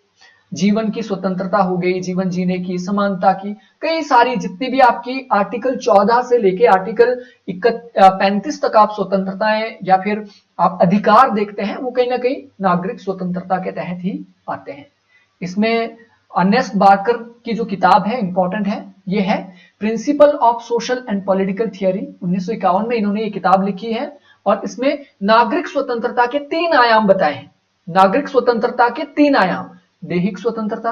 जीवन की स्वतंत्रता हो गई, जीवन जीने की, समानता की, कई सारी जितनी भी आपकी आर्टिकल 14 से लेके आर्टिकल 35 तक आप स्वतंत्रताएं या फिर आप अधिकार देखते हैं, वो कहीं ना कहीं नागरिक स्वतंत्रता के तहत ही आते हैं। इसमें अर्नेस्ट बार्कर की जो किताब है इंपॉर्टेंट है, ये है principle of social and political theory. 1951 में इन्होंने ये किताब लिखी है और इसमें नागरिक स्वतंत्रता के 3 आयाम बताए हैं। नागरिक स्वतंत्रता के 3 आयाम, दैहिक स्वतंत्रता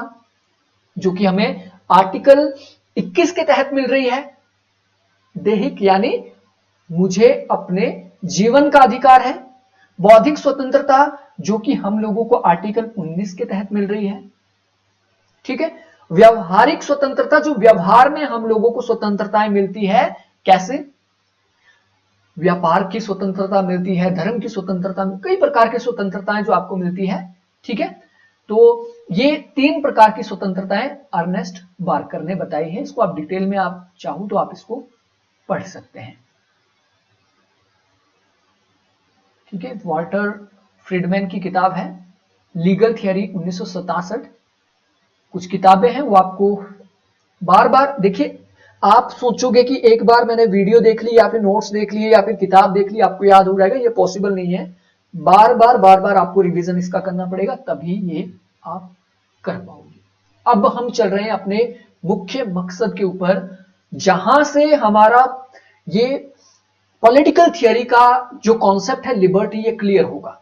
जो कि हमें आर्टिकल 21 के तहत मिल रही है। दैहिक यानी मुझे अपने जीवन का अधिकार है। बौद्धिक स्वतंत्रता जो कि हम लोगों को आर्टिकल 19 के तहत मिल रही है। ठीक है, व्यवहारिक स्वतंत्रता जो व्यवहार में हम लोगों को स्वतंत्रताएं मिलती है, कैसे व्यापार की स्वतंत्रता मिलती है, धर्म की स्वतंत्रता, कई प्रकार की स्वतंत्रताएं जो आपको मिलती है। ठीक है, तो ये 3 प्रकार की स्वतंत्रताएं अर्नेस्ट बार्कर ने बताई है। इसको आप डिटेल में आप चाहो तो आप इसको पढ़ सकते हैं। ठीक है, वॉल्टर फ्रीडमैन की किताब है लीगल थियरी 1967। कुछ किताबें हैं वो आपको बार बार देखिए, आप सोचोगे कि एक बार मैंने वीडियो देख ली या फिर नोट्स देख लिए या फिर किताब देख ली आपको याद हो जाएगा, ये पॉसिबल नहीं है। बार बार आपको रिवीजन इसका करना पड़ेगा, तभी ये आप कर पाओगे। अब हम चल रहे हैं अपने मुख्य मकसद के ऊपर, जहां से हमारा ये पॉलिटिकल थियरी का जो कॉन्सेप्ट है लिबर्टी, ये क्लियर होगा।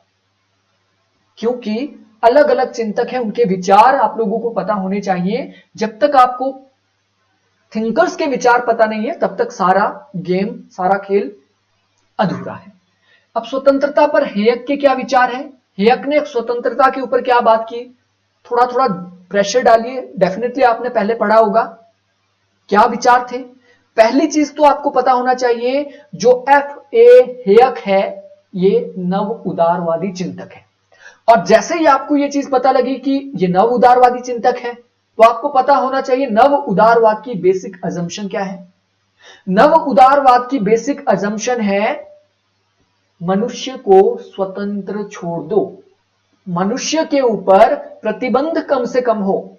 क्योंकि अलग अलग चिंतक हैं, उनके विचार आप लोगों को पता होने चाहिए। जब तक आपको थिंकर्स के विचार पता नहीं है, तब तक सारा गेम, सारा खेल अधूरा है। अब स्वतंत्रता पर हेयक के क्या विचार हैं? हेयक ने स्वतंत्रता के ऊपर क्या बात की? थोड़ा थोड़ा प्रेशर डालिए, डेफिनेटली आपने पहले पढ़ा होगा। क्या विचार थे? पहली चीज तो आपको पता होना चाहिए, जो F.A. हेयक है ये नव उदारवादी चिंतक है। और जैसे ही आपको ये चीज पता लगी कि ये नव उदारवादी चिंतक है, तो आपको पता होना चाहिए नव उदारवाद की बेसिक अजम्पशन क्या है। नव उदारवाद की बेसिक अजम्पशन है मनुष्य को स्वतंत्र छोड़ दो, मनुष्य के ऊपर प्रतिबंध कम से कम हो,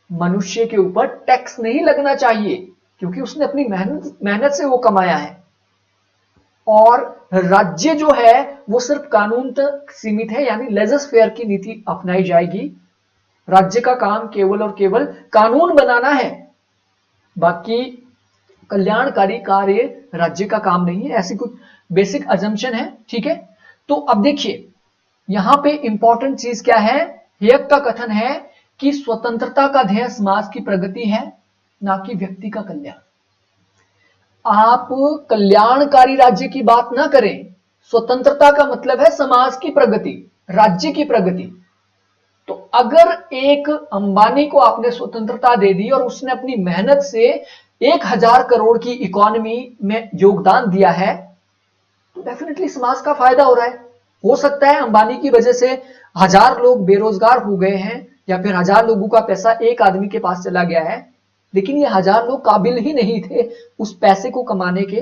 मनुष्य के ऊपर टैक्स नहीं लगना चाहिए क्योंकि उसने अपनी मेहनत से वो कमाया है। और राज्य जो है वो सिर्फ कानून तक सीमित है, यानी लेजस फेयर की नीति अपनाई जाएगी। राज्य का काम केवल और केवल कानून बनाना है, बाकी कल्याणकारी कार्य राज्य का काम नहीं है। ऐसी कुछ बेसिक अजम्पशन है, ठीक है। तो अब देखिए यहां पे इंपॉर्टेंट चीज क्या है। हेयक का कथन है कि स्वतंत्रता का ध्येय समाज की प्रगति है, ना कि व्यक्ति का कल्याण। आप कल्याणकारी राज्य की बात ना करें, स्वतंत्रता का मतलब है समाज की प्रगति, राज्य की प्रगति। तो अगर एक अंबानी को आपने स्वतंत्रता दे दी और उसने अपनी मेहनत से 1000 करोड़ की इकोनॉमी में योगदान दिया है, तो डेफिनेटली समाज का फायदा हो रहा है। हो सकता है अंबानी की वजह से 1000 लोग बेरोजगार हो गए हैं, या फिर 1000 लोगों का पैसा एक आदमी के पास चला गया है, लेकिन ये 1000 लोग काबिल ही नहीं थे उस पैसे को कमाने के,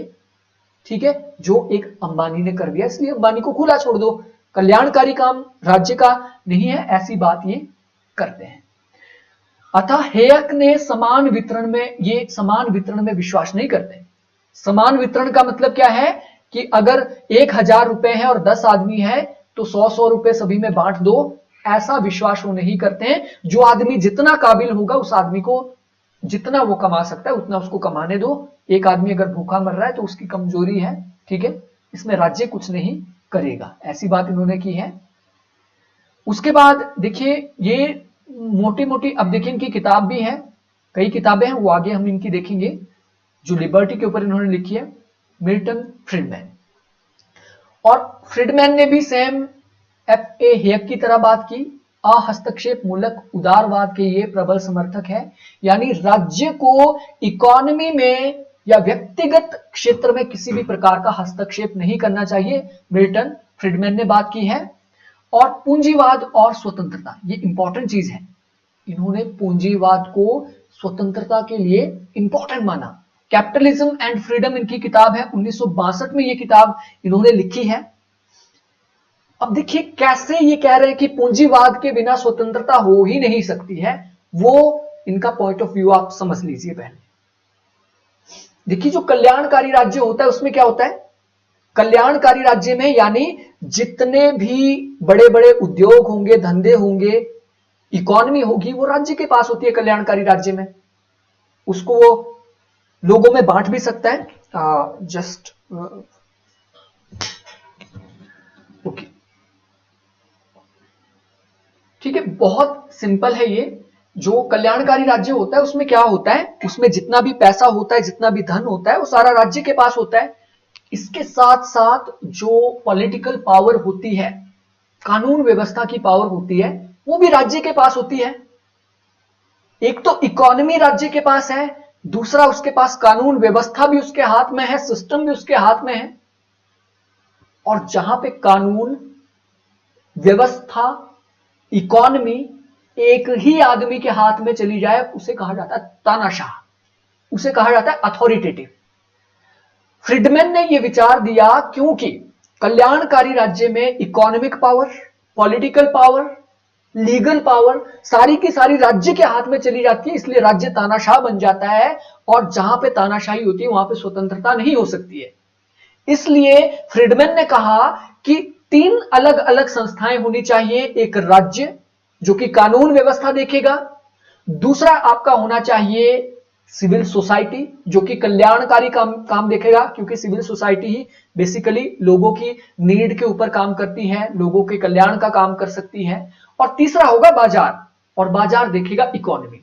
ठीक है, जो एक अंबानी ने कर दिया। इसलिए अंबानी को खुला छोड़ दो, कल्याणकारी काम राज्य का नहीं है, ऐसी बात ये करते हैं। अतः हेयक ने समान वितरण में विश्वास नहीं करते। समान वितरण का मतलब क्या है कि अगर 1000 रुपए है और 10 आदमी है तो 100 रुपए सभी में बांट दो, ऐसा विश्वास वो नहीं करते हैं। जो आदमी जितना काबिल होगा उस आदमी को जितना वो कमा सकता है उतना उसको कमाने दो। एक आदमी अगर भूखा मर रहा है तो उसकी कमजोरी है, ठीक है, इसमें राज्य कुछ नहीं करेगा, ऐसी बात इन्होंने की है। उसके बाद देखिए ये मोटी मोटी, अब देखिए इनकी किताब भी है, कई किताबें हैं, वो आगे हम इनकी देखेंगे। जो लिबर्टी के ऊपर इन्होंने लिखी है, मिल्टन फ्रीडमैन। और फ्रीडमैन ने भी सेम F.A. हेयक की तरह बात की। अहस्तक्षेप मूलक उदारवाद के ये प्रबल समर्थक है, यानी राज्य को इकोनॉमी में या व्यक्तिगत क्षेत्र में किसी भी प्रकार का हस्तक्षेप नहीं करना चाहिए, मिल्टन फ्रीडमैन ने बात की है। और पूंजीवाद और स्वतंत्रता, ये इंपॉर्टेंट चीज है। इन्होंने पूंजीवाद को स्वतंत्रता के लिए इंपॉर्टेंट माना। कैपिटलिज्म एंड फ्रीडम इनकी किताब है, 1962 में ये किताब इन्होंने लिखी है। अब देखिए कैसे ये कह रहे हैं कि पूंजीवाद के बिना स्वतंत्रता हो ही नहीं सकती है, वो इनका पॉइंट ऑफ व्यू आप समझ लीजिए। पहले देखिए जो कल्याणकारी राज्य होता है उसमें क्या होता है, कल्याणकारी राज्य में यानी जितने भी बड़े बड़े उद्योग होंगे, धंधे होंगे, इकोनॉमी होगी, वो राज्य के पास होती है। कल्याणकारी राज्य में उसको वो लोगों में बांट भी सकता है। जस्ट ओके, ठीक है, बहुत सिंपल है ये। जो कल्याणकारी राज्य होता है उसमें क्या होता है, उसमें जितना भी पैसा होता है, जितना भी धन होता है, वो सारा राज्य के पास होता है। इसके साथ साथ जो पॉलिटिकल पावर होती है, कानून व्यवस्था की पावर होती है, वो भी राज्य के पास होती है। एक तो इकोनॉमी राज्य के पास है, दूसरा उसके पास कानून व्यवस्था भी उसके हाथ में है, सिस्टम भी उसके हाथ में है। और जहां पे कानून व्यवस्था इकोनॉमी एक ही आदमी के हाथ में चली जाए, उसे कहा जाता है तानाशाह, उसे कहा जाता है अथॉरिटेटिव। फ्रीडमैन ने यह विचार दिया क्योंकि कल्याणकारी राज्य में economic power, political power, legal power सारी की सारी राज्य के हाथ में चली जाती है, इसलिए राज्य तानाशाह बन जाता है। और जहां पे तानाशाही होती है वहां पे स्वतंत्रता नहीं हो सकती है। इसलिए फ्रीडमैन ने कहा कि 3 अलग अलग संस्थाएं होनी चाहिए। एक राज्य जो कि कानून व्यवस्था देखेगा, दूसरा आपका होना चाहिए सिविल सोसाइटी, जो कि कल्याणकारी काम देखेगा, क्योंकि सिविल सोसाइटी ही बेसिकली लोगों की नीड के ऊपर काम करती है, लोगों के कल्याण का काम कर सकती है। और तीसरा होगा बाजार, और बाजार देखेगा इकोनॉमी।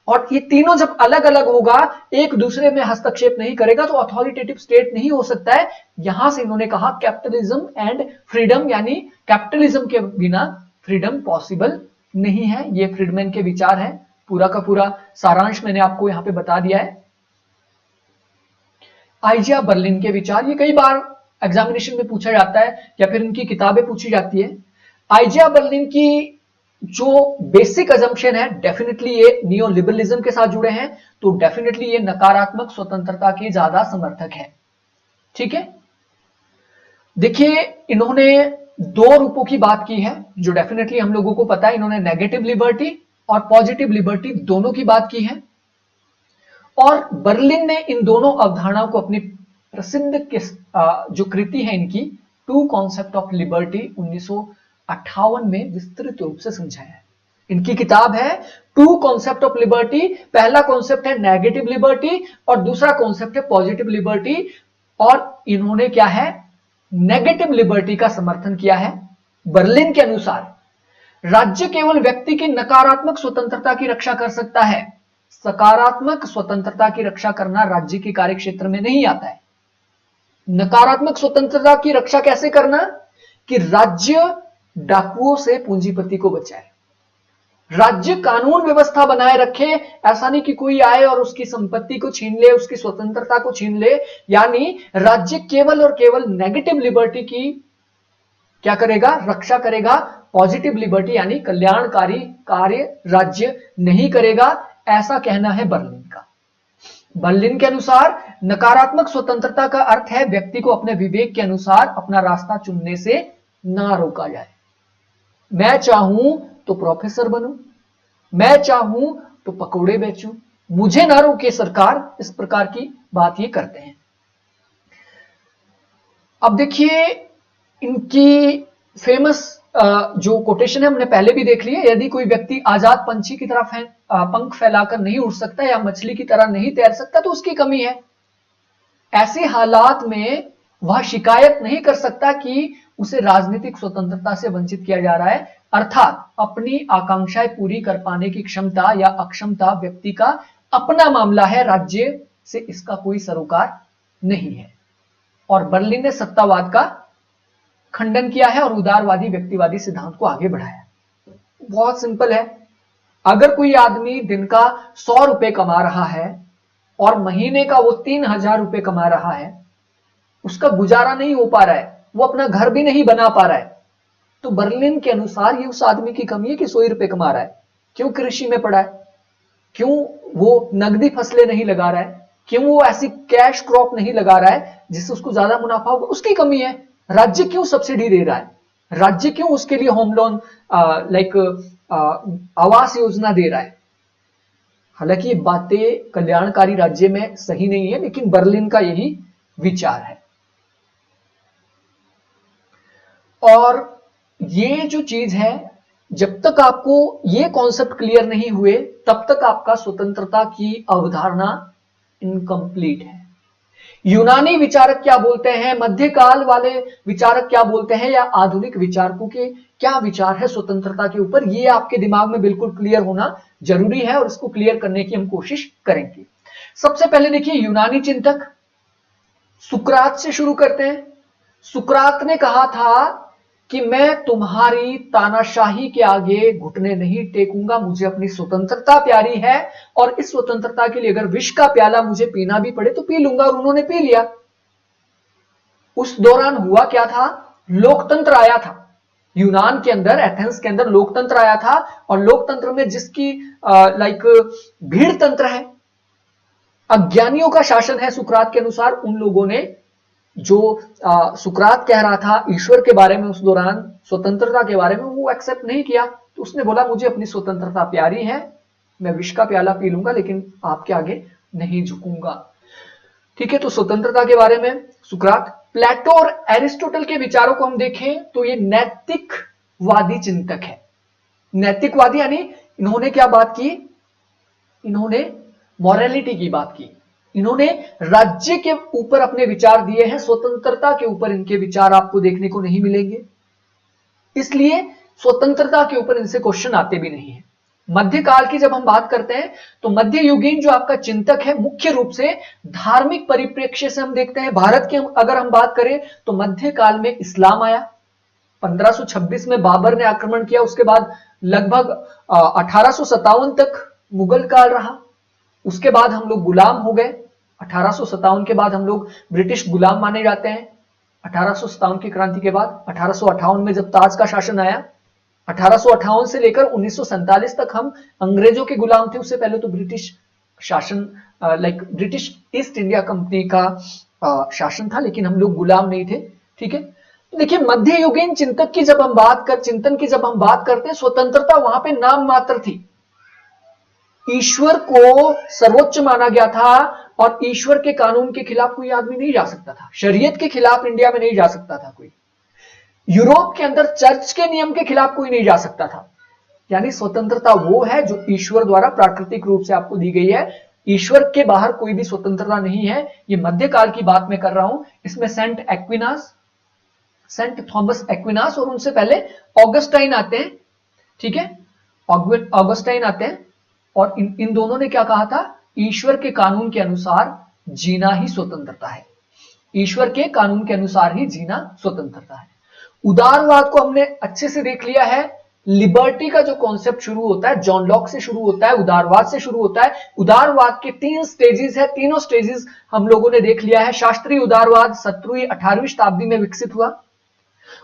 और ये तीनों जब अलग अलग होगा, एक दूसरे में हस्तक्षेप नहीं करेगा, तो अथॉरिटेटिव स्टेट नहीं हो सकता है। यहां से इन्होंने कहा कैपिटलिज्म एंड फ्रीडम, यानी कैपिटलिज्म के बिना फ्रीडम पॉसिबल नहीं है। ये फ्रीडमैन के विचार हैं। पूरा का पूरा सारांश मैंने आपको यहां पे बता दिया है। आइजिया बर्लिन के विचार, ये कई बार एग्जामिनेशन में पूछा जाता है या फिर इनकी किताबें पूछी जाती है। आइजिया बर्लिन की जो बेसिक अजम्पशन है, डेफिनेटली ये नियो लिबरलिज्म के साथ जुड़े हैं, तो डेफिनेटली ये नकारात्मक स्वतंत्रता के ज्यादा समर्थक है। ठीक है, देखिए इन्होंने दो रूपों की बात की है जो डेफिनेटली हम लोगों को पता है। इन्होंने नेगेटिव लिबर्टी और पॉजिटिव लिबर्टी दोनों की बात की है, और बर्लिन ने इन दोनों अवधारणाओं को अपनी प्रसिद्ध जो कृति है इनकी टू कॉन्सेप्ट ऑफ लिबर्टी 1958 में विस्तृत रूप से समझाया है। इनकी किताब है टू कॉन्सेप्ट ऑफ लिबर्टी। पहला कॉन्सेप्ट है नेगेटिव लिबर्टी और दूसरा कॉन्सेप्ट है पॉजिटिव लिबर्टी। और इन्होंने क्या है, नेगेटिव लिबर्टी का समर्थन किया है। बर्लिन के अनुसार राज्य केवल व्यक्ति की नकारात्मक स्वतंत्रता की रक्षा कर सकता है, सकारात्मक स्वतंत्रता की रक्षा करना राज्य के कार्यक्षेत्र में नहीं आता है। नकारात्मक स्वतंत्रता की रक्षा कैसे करना, कि राज्य डाकुओं से पूंजीपति को बचाए, राज्य कानून व्यवस्था बनाए रखे, ऐसा नहीं कि कोई आए और उसकी संपत्ति को छीन ले, उसकी स्वतंत्रता को छीन ले। यानी राज्य केवल और केवल नेगेटिव लिबर्टी की क्या करेगा, रक्षा करेगा। पॉजिटिव लिबर्टी यानी कल्याणकारी कार्य राज्य नहीं करेगा, ऐसा कहना है बर्लिन का। बर्लिन के अनुसार नकारात्मक स्वतंत्रता का अर्थ है व्यक्ति को अपने विवेक के अनुसार अपना रास्ता चुनने से ना रोका जाए। मैं चाहूं तो प्रोफेसर बनूं, मैं चाहूं तो पकौड़े बेचूं, मुझे ना रोके सरकार, इस प्रकार की बात ये करते हैं। अब देखिए इनकी फेमस जो कोटेशन है हमने पहले भी देख ली है, यदि कोई व्यक्ति आजाद पंछी की तरह पंख फैलाकर नहीं उड़ सकता या मछली की तरह नहीं तैर सकता तो उसकी कमी है। ऐसे हालात में वह शिकायत नहीं कर सकता कि उसे राजनीतिक स्वतंत्रता से वंचित किया जा रहा है, अर्थात अपनी आकांक्षाएं पूरी कर पाने की क्षमता या अक्षमता व्यक्ति का अपना मामला है, राज्य से इसका कोई सरोकार नहीं है। और बर्लिन ने सत्तावाद का खंडन किया है और उदारवादी व्यक्तिवादी सिद्धांत को आगे बढ़ाया। बहुत सिंपल है, अगर कोई आदमी दिन का 100 रुपए कमा रहा है और महीने का वो 3000 रुपए कमा रहा है, उसका गुजारा नहीं हो पा रहा है, वो अपना घर भी नहीं बना पा रहा है, तो बर्लिन के अनुसार ये उस आदमी की कमी है कि 100 रुपए कमा रहा है। क्यों कृषि में पड़ा है, क्यों वो नगदी फसलें नहीं लगा रहा है, क्यों वो ऐसी कैश क्रॉप नहीं लगा रहा है जिससे उसको ज्यादा मुनाफा होगा, उसकी कमी है। राज्य क्यों सब्सिडी दे रहा है, राज्य क्यों उसके लिए होम लोन आवास योजना दे रहा है। हालांकि ये बातें कल्याणकारी राज्य में सही नहीं है, लेकिन बर्लिन का यही विचार है। और ये जो चीज है, जब तक आपको ये कॉन्सेप्ट क्लियर नहीं हुए तब तक आपका स्वतंत्रता की अवधारणा इनकम्प्लीट है। यूनानी विचारक क्या बोलते हैं, मध्यकाल वाले विचारक क्या बोलते हैं, या आधुनिक विचारकों के क्या विचार है स्वतंत्रता के ऊपर, ये आपके दिमाग में बिल्कुल क्लियर होना जरूरी है और इसको क्लियर करने की हम कोशिश करेंगे। सबसे पहले देखिए यूनानी चिंतक सुकरात से शुरू करते हैं। सुकरात ने कहा था कि मैं तुम्हारी तानाशाही के आगे घुटने नहीं टेकूंगा, मुझे अपनी स्वतंत्रता प्यारी है और इस स्वतंत्रता के लिए अगर विष का प्याला मुझे पीना भी पड़े तो पी लूंगा, और उन्होंने पी लिया। उस दौरान हुआ क्या था, लोकतंत्र आया था यूनान के अंदर, एथेंस के अंदर लोकतंत्र आया था। और लोकतंत्र में जिसकी भीड़ तंत्र है, अज्ञानियों का शासन है सुकरात के अनुसार, उन लोगों ने जो सुकरात कह रहा था ईश्वर के बारे में उस दौरान, स्वतंत्रता के बारे में, वो एक्सेप्ट नहीं किया। तो उसने बोला मुझे अपनी स्वतंत्रता प्यारी है, मैं विष का प्याला पी लूंगा लेकिन आपके आगे नहीं झुकूंगा। ठीक है, तो स्वतंत्रता के बारे में सुकरात। प्लेटो और एरिस्टोटल के विचारों को हम देखें तो ये नैतिकवादी चिंतक है। नैतिकवादी यानी इन्होंने क्या बात की इन्होंने मॉरलिटी की बात की, इन्होंने राज्य के ऊपर अपने विचार दिए हैं, स्वतंत्रता के ऊपर इनके विचार आपको देखने को नहीं मिलेंगे, इसलिए स्वतंत्रता के ऊपर इनसे क्वेश्चन आते भी नहीं है। मध्यकाल की जब हम बात करते हैं तो मध्ययुगीन जो आपका चिंतक है मुख्य रूप से धार्मिक परिप्रेक्ष्य से हम देखते हैं। भारत की अगर हम बात करें तो मध्यकाल में इस्लाम आया, 1526 में बाबर ने आक्रमण किया, उसके बाद लगभग 1857 तक मुगल काल रहा, उसके बाद हम लोग गुलाम हो गए। 1857 के बाद हम लोग ब्रिटिश गुलाम माने जाते हैं। 1857 की क्रांति के बाद 1858 में जब ताज का शासन आया, 1858 से लेकर 1947 तक हम अंग्रेजों के गुलाम थे, उससे पहले तो ब्रिटिश शासन ब्रिटिश ईस्ट इंडिया कंपनी का शासन था, लेकिन हम लोग गुलाम नहीं थे। ठीक है, तो देखिए मध्ययुगीन चिंतन की जब हम बात करते हैं, स्वतंत्रता वहां पे नाम मात्र थी। ईश्वर को सर्वोच्च माना गया था और ईश्वर के कानून के खिलाफ कोई आदमी नहीं जा सकता था, शरीयत के खिलाफ इंडिया में नहीं जा सकता था कोई, यूरोप के अंदर चर्च के नियम के खिलाफ कोई नहीं जा सकता था। यानी स्वतंत्रता वो है जो ईश्वर द्वारा प्राकृतिक रूप से आपको दी गई है, ईश्वर के बाहर कोई भी स्वतंत्रता नहीं है। ये मध्यकाल की बात मैं कर रहा हूं, इसमें सेंट थॉमस एक्विनास और उनसे पहले ऑगस्टाइन आते हैं। ठीक है, ऑगस्टाइन आते हैं और इन दोनों ने क्या कहा था, ईश्वर के कानून के अनुसार जीना ही स्वतंत्रता है, ईश्वर के कानून के अनुसार ही जीना स्वतंत्रता है। उदारवाद को हमने अच्छे से देख लिया है। लिबर्टी का जो कॉन्सेप्ट शुरू होता है जॉन लॉक से शुरू होता है, उदारवाद से शुरू होता है। उदारवाद के 3 स्टेजेस है, तीनों स्टेजेस हम लोगों ने देख लिया है। शास्त्रीय उदारवाद 17वीं 18वीं शताब्दी में विकसित हुआ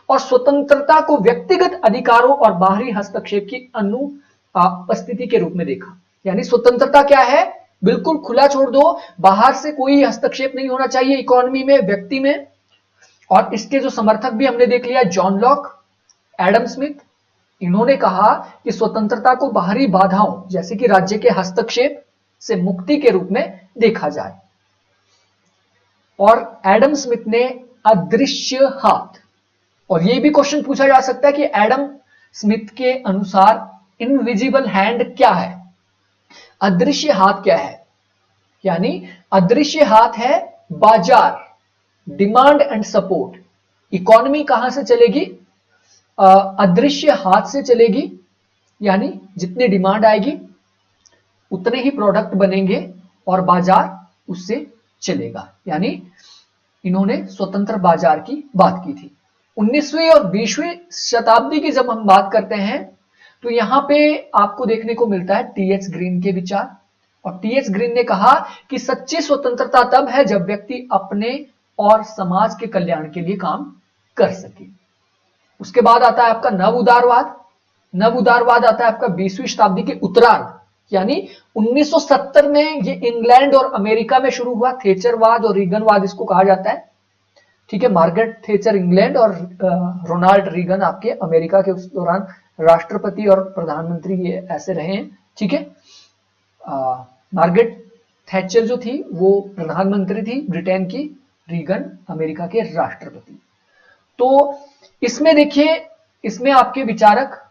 और स्वतंत्रता को व्यक्तिगत अधिकारों और बाहरी हस्तक्षेप की अनुपस्थिति के रूप में देखा। यानी स्वतंत्रता क्या है, बिल्कुल खुला छोड़ दो, बाहर से कोई हस्तक्षेप नहीं होना चाहिए इकोनॉमी में, व्यक्ति में। और इसके जो समर्थक भी हमने देख लिया, जॉन लॉक, एडम स्मिथ, इन्होंने कहा कि स्वतंत्रता को बाहरी बाधाओं जैसे कि राज्य के हस्तक्षेप से मुक्ति के रूप में देखा जाए। और एडम स्मिथ ने अदृश्य हाथ, और यह भी क्वेश्चन पूछा जा सकता है कि एडम स्मिथ के अनुसार इनविजिबल हैंड क्या है, अदृश्य हाथ क्या है। यानी अदृश्य हाथ है बाजार, डिमांड एंड सपोर्ट। इकोनॉमी कहां से चलेगी, अदृश्य हाथ से चलेगी। यानी जितनी डिमांड आएगी उतने ही प्रोडक्ट बनेंगे और बाजार उससे चलेगा। यानी इन्होंने स्वतंत्र बाजार की बात की थी। 19वीं और 20वीं शताब्दी की जब हम बात करते हैं तो यहां पे आपको देखने को मिलता है टीएच ग्रीन के विचार। और टीएच ग्रीन ने कहा कि सच्ची स्वतंत्रता तब है जब व्यक्ति अपने और समाज के कल्याण के लिए काम कर सके। उसके बाद आता है आपका नव उदारवाद। नव उदारवाद आता है आपका 20वीं शताब्दी के उत्तरार्ध, यानी 1970 में ये इंग्लैंड और अमेरिका में शुरू हुआ। थेचरवाद और रीगनवाद इसको कहा जाता है। ठीक है, मार्गरेट थेचर इंग्लैंड और रोनाल्ड रीगन आपके अमेरिका के उस दौरान राष्ट्रपति और प्रधानमंत्री ये ऐसे रहे हैं। ठीक है, मार्गरेट थैचर जो थी वो प्रधानमंत्री थी ब्रिटेन की, रीगन अमेरिका के राष्ट्रपति। तो इसमें देखिए, इसमें आपके विचारक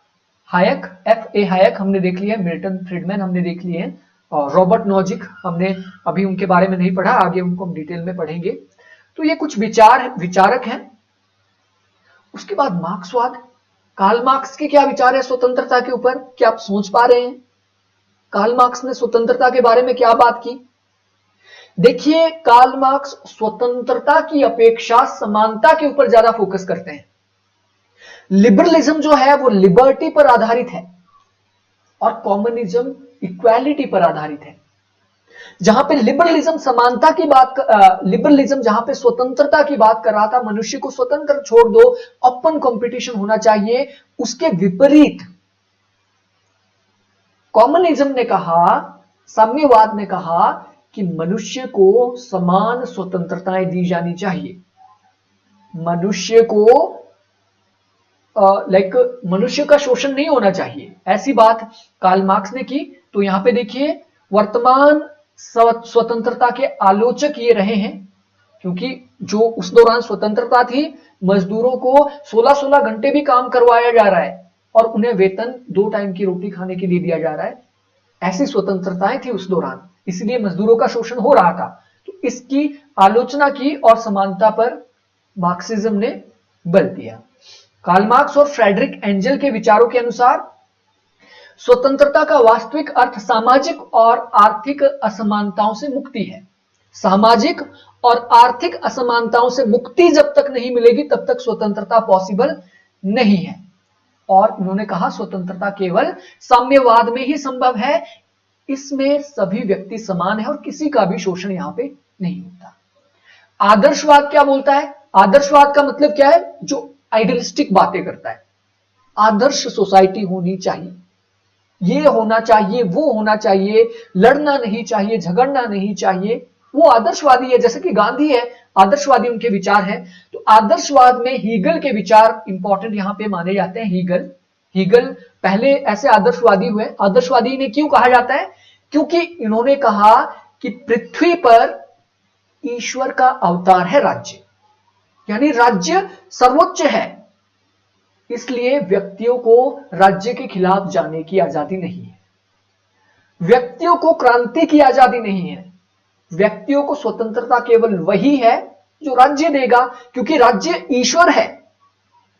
हायक, F.A. हायक हमने देख लिया है, मिल्टन फ्रीडमैन हमने देख लिए हैं, और रॉबर्ट नॉजिक हमने अभी उनके बारे में नहीं पढ़ा, आगे उनको हम डिटेल में पढ़ेंगे। तो ये कुछ विचारक हैं। उसके बाद मार्क्सवाद। कार्ल मार्क्स के क्या विचार है स्वतंत्रता के ऊपर, क्या आप सोच पा रहे हैं कार्ल मार्क्स ने स्वतंत्रता के बारे में क्या बात की। देखिए, कार्ल मार्क्स स्वतंत्रता की अपेक्षा समानता के ऊपर ज्यादा फोकस करते हैं। लिबरलिज्म जो है वो लिबर्टी पर आधारित है और कॉम्युनिज्म इक्वालिटी पर आधारित है। जहां पे लिबरलिज्म समानता की बात, लिबरलिज्म जहां पे स्वतंत्रता की बात कर रहा था, मनुष्य को स्वतंत्र छोड़ दो, ओपन कंपटीशन होना चाहिए, उसके विपरीत कम्युनिज्म ने कहा, साम्यवाद ने कहा कि मनुष्य को समान स्वतंत्रताएं दी जानी चाहिए। मनुष्य को मनुष्य का शोषण नहीं होना चाहिए, ऐसी बात कार्ल मार्क्स ने की। तो यहां पे देखिए, वर्तमान स्वतंत्रता के आलोचक ये रहे हैं, क्योंकि जो उस दौरान स्वतंत्रता थी, मजदूरों को 16-16 घंटे भी काम करवाया जा रहा है और उन्हें वेतन 2 टाइम की रोटी खाने के लिए दिया जा रहा है। ऐसी स्वतंत्रताएं थी उस दौरान, इसलिए मजदूरों का शोषण हो रहा था। तो इसकी आलोचना की और समानता पर मार्क्सिज्म ने बल दिया। कार्ल मार्क्स और फ्रेडरिक एंजल के विचारों के अनुसार स्वतंत्रता का वास्तविक अर्थ सामाजिक और आर्थिक असमानताओं से मुक्ति है। सामाजिक और आर्थिक असमानताओं से मुक्ति जब तक नहीं मिलेगी तब तक स्वतंत्रता पॉसिबल नहीं है। और उन्होंने कहा स्वतंत्रता केवल साम्यवाद में ही संभव है, इसमें सभी व्यक्ति समान है और किसी का भी शोषण यहां पे नहीं होता। आदर्शवाद क्या बोलता है? आदर्शवाद का मतलब क्या है? जो आइडियलिस्टिक बातें करता है। आदर्श सोसाइटी होनी चाहिए, ये होना चाहिए, वो होना चाहिए, लड़ना नहीं चाहिए, झगड़ना नहीं चाहिए, वो आदर्शवादी है। जैसे कि गांधी है, आदर्शवादी उनके विचार हैं। तो आदर्शवाद में हीगल के विचार इंपॉर्टेंट यहां पे माने जाते हैं। हीगल पहले ऐसे आदर्शवादी हुए। आदर्शवादी ने क्यों कहा जाता है? क्योंकि इन्होंने कहा कि पृथ्वी पर ईश्वर का अवतार है राज्य, यानी राज्य सर्वोच्च है, इसलिए व्यक्तियों को राज्य के खिलाफ जाने की आजादी नहीं है, व्यक्तियों को क्रांति की आजादी नहीं है, व्यक्तियों को स्वतंत्रता केवल वही है जो राज्य देगा, क्योंकि राज्य ईश्वर है।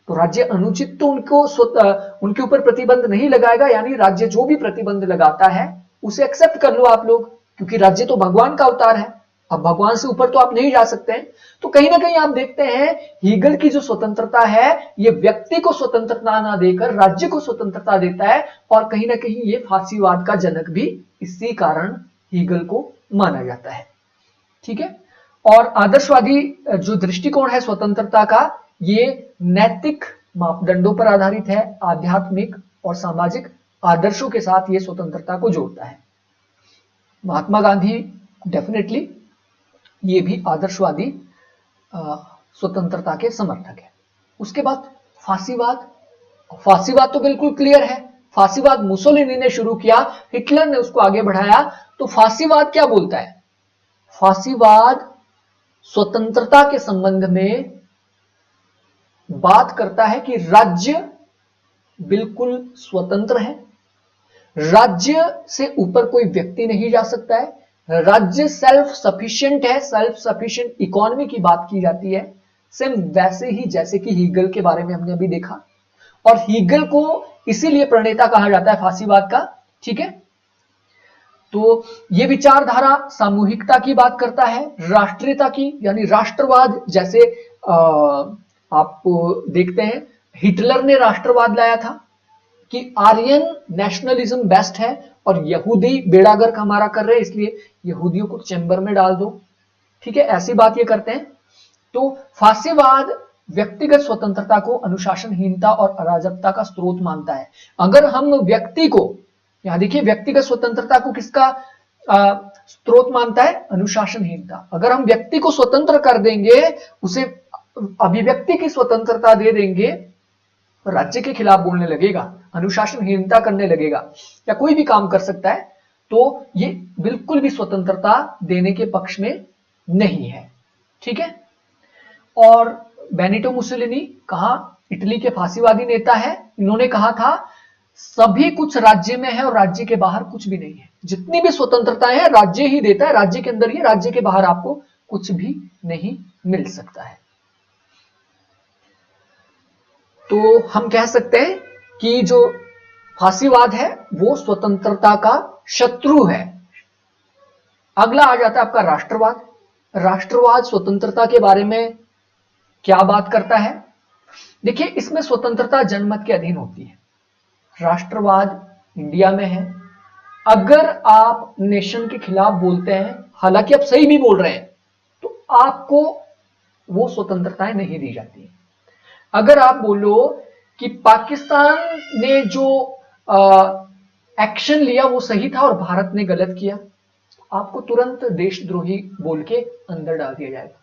तो राज्य अनुचित तो उनके ऊपर प्रतिबंध नहीं लगाएगा, यानी राज्य जो भी प्रतिबंध लगाता है उसे एक्सेप्ट कर लो आप लोग, क्योंकि राज्य तो भगवान का अवतार है। अब भगवान से ऊपर तो आप नहीं जा सकते हैं। तो कहीं ना कहीं आप देखते हैं हीगल की जो स्वतंत्रता है ये व्यक्ति को स्वतंत्रता ना देकर राज्य को स्वतंत्रता देता है, और कहीं ना कहीं ये फासीवाद का जनक भी इसी कारण हीगल को माना जाता है। ठीक है। और आदर्शवादी जो दृष्टिकोण है स्वतंत्रता का, ये नैतिक मापदंडों पर आधारित है, आध्यात्मिक और सामाजिक आदर्शों के साथ ये स्वतंत्रता को जोड़ता है। महात्मा गांधी डेफिनेटली ये भी आदर्शवादी स्वतंत्रता के समर्थक है। उसके बाद फासीवाद तो बिल्कुल क्लियर है। फासीवाद मुसोलिनी ने शुरू किया, हिटलर ने उसको आगे बढ़ाया। तो फासीवाद क्या बोलता है? फासीवाद स्वतंत्रता के संबंध में बात करता है कि राज्य बिल्कुल स्वतंत्र है, राज्य से ऊपर कोई व्यक्ति नहीं जा सकता है, राज्य सेल्फ सफिशिएंट है, सेल्फ सफिशिएंट इकोनॉमी की बात की जाती है, सेम वैसे ही जैसे कि हीगल के बारे में हमने अभी देखा। और हीगल को इसीलिए प्रणेता कहा जाता है फासीवाद का। ठीक है। तो ये विचारधारा सामूहिकता की बात करता है, राष्ट्रीयता की, यानी राष्ट्रवाद। जैसे आप देखते हैं हिटलर ने राष्ट्रवाद लाया था कि आर्यन नेशनलिज्म बेस्ट है और यहूदी बेड़ागर्क हमारा कर रहे हैं, इसलिए यहूदियों को चैम्बर में डाल दो। ठीक है, ऐसी बात ये करते हैं। तो फासीवाद व्यक्तिगत स्वतंत्रता को अनुशासनहीनता और अराजकता का स्रोत मानता है। अगर हम व्यक्ति को, यहां देखिए व्यक्तिगत स्वतंत्रता को किसका स्रोत मानता है? अनुशासनहीनता। अगर हम व्यक्ति को स्वतंत्र कर देंगे, उसे अभिव्यक्ति की स्वतंत्रता दे देंगे, राज्य के खिलाफ बोलने लगेगा, अनुशासनहीनता करने लगेगा, या कोई भी काम कर सकता है, तो ये बिल्कुल भी स्वतंत्रता देने के पक्ष में नहीं है। ठीक है। और बेनिटो मुसोलिनी कहा, इटली के फासीवादी नेता है, इन्होंने कहा था सभी कुछ राज्य में है और राज्य के बाहर कुछ भी नहीं है। जितनी भी स्वतंत्रता है राज्य ही देता है, राज्य के अंदर ही, राज्य के बाहर आपको कुछ भी नहीं मिल सकता है। तो हम कह सकते हैं कि जो फासीवाद है वो स्वतंत्रता का शत्रु है। अगला आ जाता है आपका राष्ट्रवाद। राष्ट्रवाद स्वतंत्रता के बारे में क्या बात करता है? देखिए, इसमें स्वतंत्रता जनमत के अधीन होती है। राष्ट्रवाद इंडिया में है, अगर आप नेशन के खिलाफ बोलते हैं, हालांकि आप सही भी बोल रहे हैं, तो आपको वो स्वतंत्रताएं नहीं दी जाती। अगर आप बोलो कि पाकिस्तान ने जो एक्शन लिया वो सही था और भारत ने गलत किया, आपको तुरंत देशद्रोही बोल के अंदर डाल दिया जाएगा।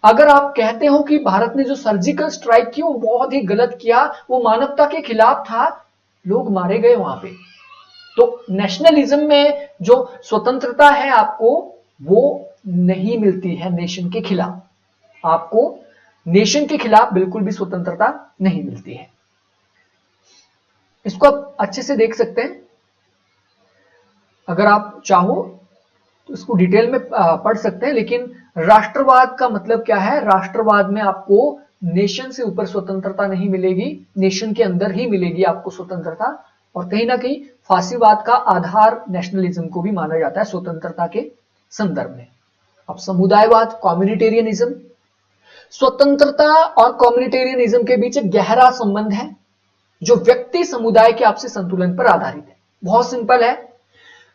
अगर आप कहते हो कि भारत ने जो सर्जिकल स्ट्राइक की वो बहुत ही गलत किया, वो मानवता के खिलाफ था, लोग मारे गए वहां पे, तो नेशनलिज्म में जो स्वतंत्रता है आपको वो नहीं मिलती है नेशन के खिलाफ। आपको नेशन के खिलाफ बिल्कुल भी स्वतंत्रता नहीं मिलती है। इसको आप अच्छे से देख सकते हैं। अगर आप चाहो तो इसको डिटेल में पढ़ सकते हैं, लेकिन राष्ट्रवाद का मतलब क्या है? राष्ट्रवाद में आपको नेशन से ऊपर स्वतंत्रता नहीं मिलेगी, नेशन के अंदर ही मिलेगी आपको स्वतंत्रता। और कहीं ना कहीं फासीवाद का आधार नेशनलिज्म को भी माना जाता है स्वतंत्रता के संदर्भ में। अब समुदायवाद, कम्युनिटेरियनिज्म, स्वतंत्रता और कम्युनिटेरियनिज्म के बीच एक गहरा संबंध है जो व्यक्ति समुदाय के आपसी संतुलन पर आधारित है। बहुत सिंपल है,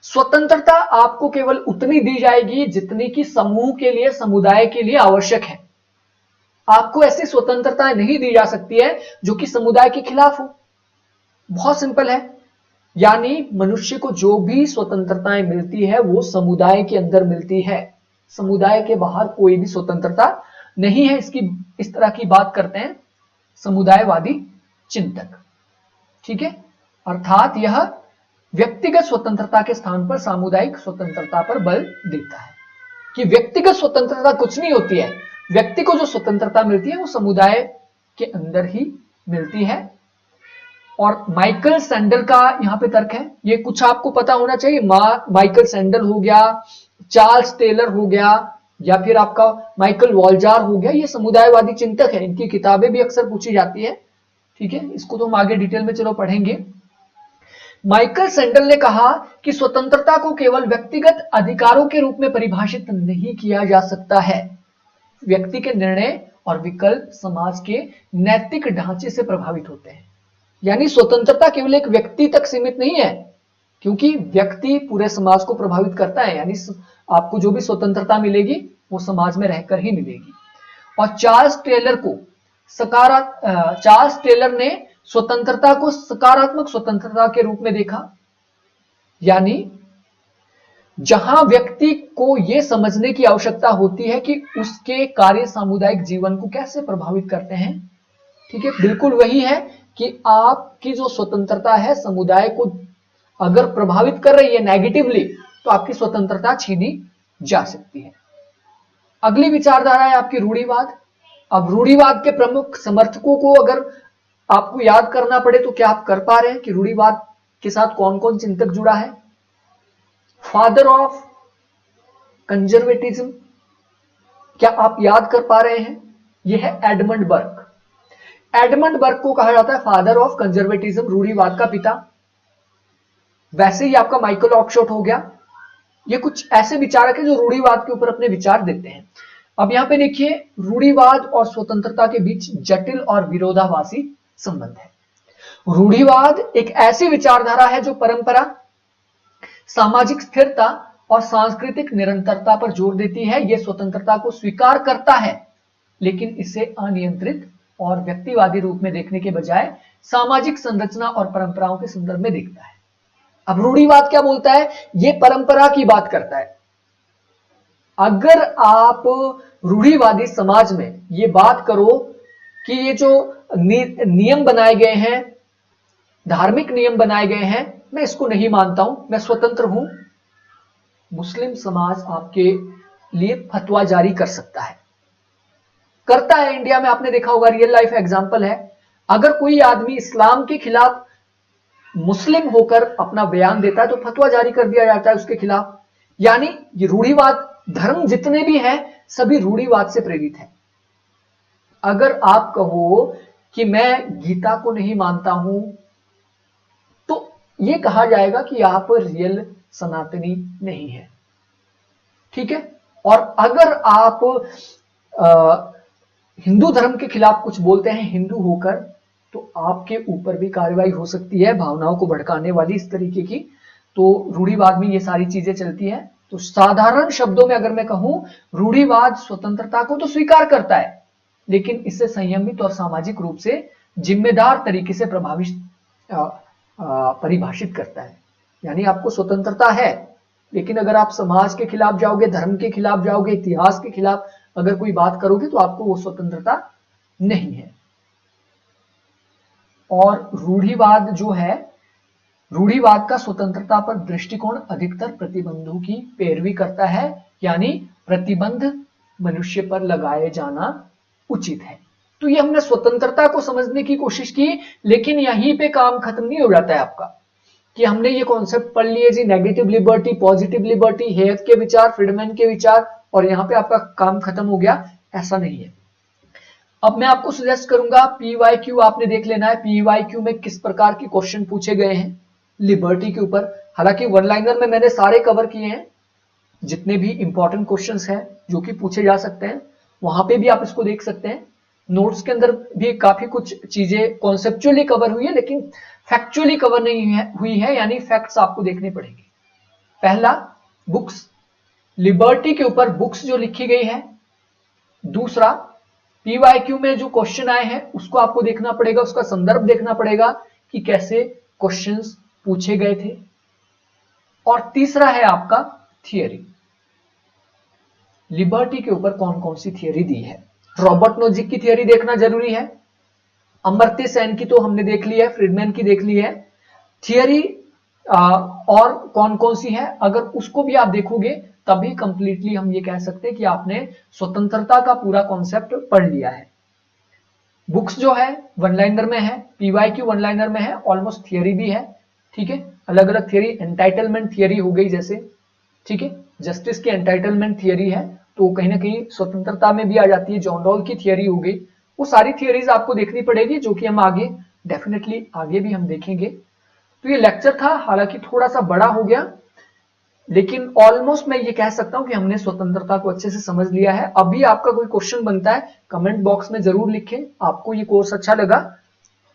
स्वतंत्रता आपको केवल उतनी दी जाएगी जितनी की समूह के लिए, समुदाय के लिए आवश्यक है। आपको ऐसी स्वतंत्रता नहीं दी जा सकती है जो कि समुदाय के खिलाफ हो। बहुत सिंपल है, यानी मनुष्य को जो भी स्वतंत्रताएं मिलती है वो समुदाय के अंदर मिलती है, समुदाय के बाहर कोई भी स्वतंत्रता नहीं है। इस तरह की बात करते हैं समुदायवादी चिंतक। ठीक है, अर्थात यह व्यक्तिगत स्वतंत्रता के स्थान पर सामुदायिक स्वतंत्रता पर बल देता है कि व्यक्तिगत स्वतंत्रता कुछ नहीं होती है, व्यक्ति को जो स्वतंत्रता मिलती है वो समुदाय के अंदर ही मिलती है। और माइकल सैंडल का यहां पे तर्क है, ये कुछ आपको पता होना चाहिए। माइकल सैंडल हो गया, चार्ल्स टेलर हो गया, या फिर आपका माइकल वॉलजार हो गया, ये समुदायवादी चिंतक है, इनकी किताबें भी अक्सर पूछी जाती है। ठीक है, इसको तो हम आगे डिटेल में चलो पढ़ेंगे। माइकल सैंडल ने कहा कि स्वतंत्रता को केवल व्यक्तिगत अधिकारों के रूप में परिभाषित नहीं किया जा सकता है। व्यक्ति के निर्णय और विकल्प समाज के नैतिक ढांचे से प्रभावित होते हैं। यानी स्वतंत्रता केवल एक व्यक्ति तक सीमित नहीं है, क्योंकि व्यक्ति पूरे समाज को प्रभावित करता है। यानी आपको जो भी स्वतंत्रता मिलेगी वो समाज में रहकर ही मिलेगी। और चार्ल्स टेलर ने स्वतंत्रता को सकारात्मक स्वतंत्रता के रूप में देखा, यानी जहां व्यक्ति को यह समझने की आवश्यकता होती है कि उसके कार्य सामुदायिक जीवन को कैसे प्रभावित करते हैं। ठीक है, बिल्कुल वही है कि आपकी जो स्वतंत्रता है समुदाय को अगर प्रभावित कर रही है नेगेटिवली, तो आपकी स्वतंत्रता छीनी जा सकती है। अगली विचारधारा है आपकी रूढ़िवाद। अब रूढ़िवाद के प्रमुख समर्थकों को अगर आपको याद करना पड़े तो क्या आप कर पा रहे हैं कि रूढ़िवाद के साथ कौन कौन चिंतक जुड़ा है? फादर ऑफ कंजर्वेटिज्म, क्या आप याद कर पा रहे हैं? यह है एडमंड बर्क। एडमंड बर्क को कहा जाता है फादर ऑफ कंजर्वेटिज्म, रूढ़िवाद का पिता। वैसे ही आपका माइकल ऑक्सफोर्ड हो गया। ये कुछ ऐसे विचारक हैं जो रूढ़िवाद के ऊपर अपने विचार देते हैं। अब यहां पे देखिए, रूढ़िवाद और स्वतंत्रता के बीच जटिल और विरोधाभासी संबंध है। रूढ़िवाद एक ऐसी विचारधारा है जो परंपरा, सामाजिक स्थिरता और सांस्कृतिक निरंतरता पर जोर देती है। यह स्वतंत्रता को स्वीकार करता है, लेकिन इसे अनियंत्रित और व्यक्तिवादी रूप में देखने के बजाय सामाजिक संरचना और परंपराओं के संदर्भ में देखता है। अब रूढ़िवाद क्या बोलता है? यह परंपरा की बात करता है। अगर आप रूढ़िवादी समाज में यह बात करो कि ये जो नियम बनाए गए हैं, धार्मिक नियम बनाए गए हैं, मैं इसको नहीं मानता हूं, मैं स्वतंत्र हूं, मुस्लिम समाज आपके लिए फतवा जारी कर सकता है, करता है। इंडिया में आपने देखा होगा, रियल लाइफ एग्जांपल है। अगर कोई आदमी इस्लाम के खिलाफ मुस्लिम होकर अपना बयान देता है तो फतवा जारी कर दिया जाता है उसके खिलाफ। यानी ये रूढ़िवाद, धर्म जितने भी हैं सभी रूढ़िवाद से प्रेरित हैं। अगर आप कहो कि मैं गीता को नहीं मानता हूं, तो यह कहा जाएगा कि आप रियल सनातनी नहीं है। ठीक है, और अगर आप हिंदू धर्म के खिलाफ कुछ बोलते हैं हिंदू होकर, तो आपके ऊपर भी कार्रवाई हो सकती है, भावनाओं को भड़काने वाली इस तरीके की। तो रूढ़िवाद में ये सारी चीजें चलती हैं। तो साधारण शब्दों में अगर मैं कहूं, रूढ़िवाद स्वतंत्रता को तो स्वीकार करता है, लेकिन इसे संयमित और सामाजिक रूप से जिम्मेदार तरीके से परिभाषित करता है। यानी आपको स्वतंत्रता है, लेकिन अगर आप समाज के खिलाफ जाओगे, धर्म के खिलाफ जाओगे, इतिहास के खिलाफ अगर कोई बात करोगे, तो आपको वो स्वतंत्रता नहीं है। और रूढ़िवाद जो है, रूढ़िवाद का स्वतंत्रता पर दृष्टिकोण अधिकतर प्रतिबंधों की पैरवी करता है, यानी प्रतिबंध मनुष्य पर लगाए जाना उचित है। तो ये हमने स्वतंत्रता को समझने की कोशिश की, लेकिन यहीं पे काम खत्म नहीं हो जाता है आपका। कि हमने ये कॉन्सेप्ट पढ़ लिए जी, नेगेटिव लिबर्टी, पॉजिटिव लिबर्टी, हेयत के विचार, फ्रीडमैन के विचार, और यहाँ पे आपका काम खत्म हो गया, ऐसा नहीं है। अब मैं आपको सजेस्ट करूंगा पीवाईक्यू आपने देख लेना है, पीवाईक्यू में किस प्रकार के क्वेश्चन पूछे गए हैं लिबर्टी के ऊपर। हालांकि वन लाइनर में मैंने सारे कवर किए हैं, जितने भी इंपॉर्टेंट क्वेश्चंस हैं जो कि पूछे जा सकते हैं, वहां पे भी आप इसको देख सकते हैं। नोट्स के अंदर भी काफी कुछ चीजें कॉन्सेप्चुअली कवर हुई है, लेकिन फैक्चुअली कवर नहीं हुई है, यानी फैक्ट्स आपको देखने पड़ेंगे। पहला, बुक्स, लिबर्टी के ऊपर बुक्स जो लिखी गई है। दूसरा, पीवाईक्यू में जो क्वेश्चन आए हैं उसको आपको देखना पड़ेगा, उसका संदर्भ देखना पड़ेगा कि कैसे क्वेश्चंस पूछे गए थे। और तीसरा है आपका थियरी, लिबर्टी के ऊपर कौन कौन सी थियरी दी है। रॉबर्ट नोजिक की थियरी देखना जरूरी है, अमर्त्य सेन की तो हमने देख ली है, फ्रीडमैन की देख ली है। थियरी और कौन कौन सी है, अगर उसको भी आप देखोगे तभी कंप्लीटली हम ये कह सकते हैं कि आपने स्वतंत्रता का पूरा कॉन्सेप्ट पढ़ लिया है। बुक्स जो है वन लाइनर में है, पीवाईक्यू वन लाइनर में है, ऑलमोस्ट थियरी भी है, ठीक है। अलग अलग थियरी, एंटाइटलमेंट थियरी हो गई जैसे, ठीक है, जस्टिस की एंटाइटलमेंट थियरी है तो कहीं ना कहीं स्वतंत्रता में भी आ जाती है, जॉन रॉल की थियरी हो गई। वो सारी थियरीज आपको देखनी पड़ेगी, जो कि हम आगे डेफिनेटली आगे भी हम देखेंगे। तो ये लेक्चर था, हालांकि थोड़ा सा बड़ा हो गया, लेकिन ऑलमोस्ट मैं ये कह सकता हूं कि हमने स्वतंत्रता को अच्छे से समझ लिया है। अभी आपका कोई क्वेश्चन बनता है कमेंट बॉक्स में जरूर लिखें। आपको ये कोर्स अच्छा लगा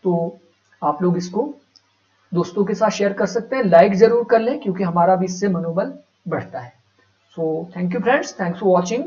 तो आप लोग इसको दोस्तों के साथ शेयर कर सकते हैं, लाइक जरूर कर लें क्योंकि हमारा भी इससे मनोबल बढ़ता है। So thank you friends, thanks for watching.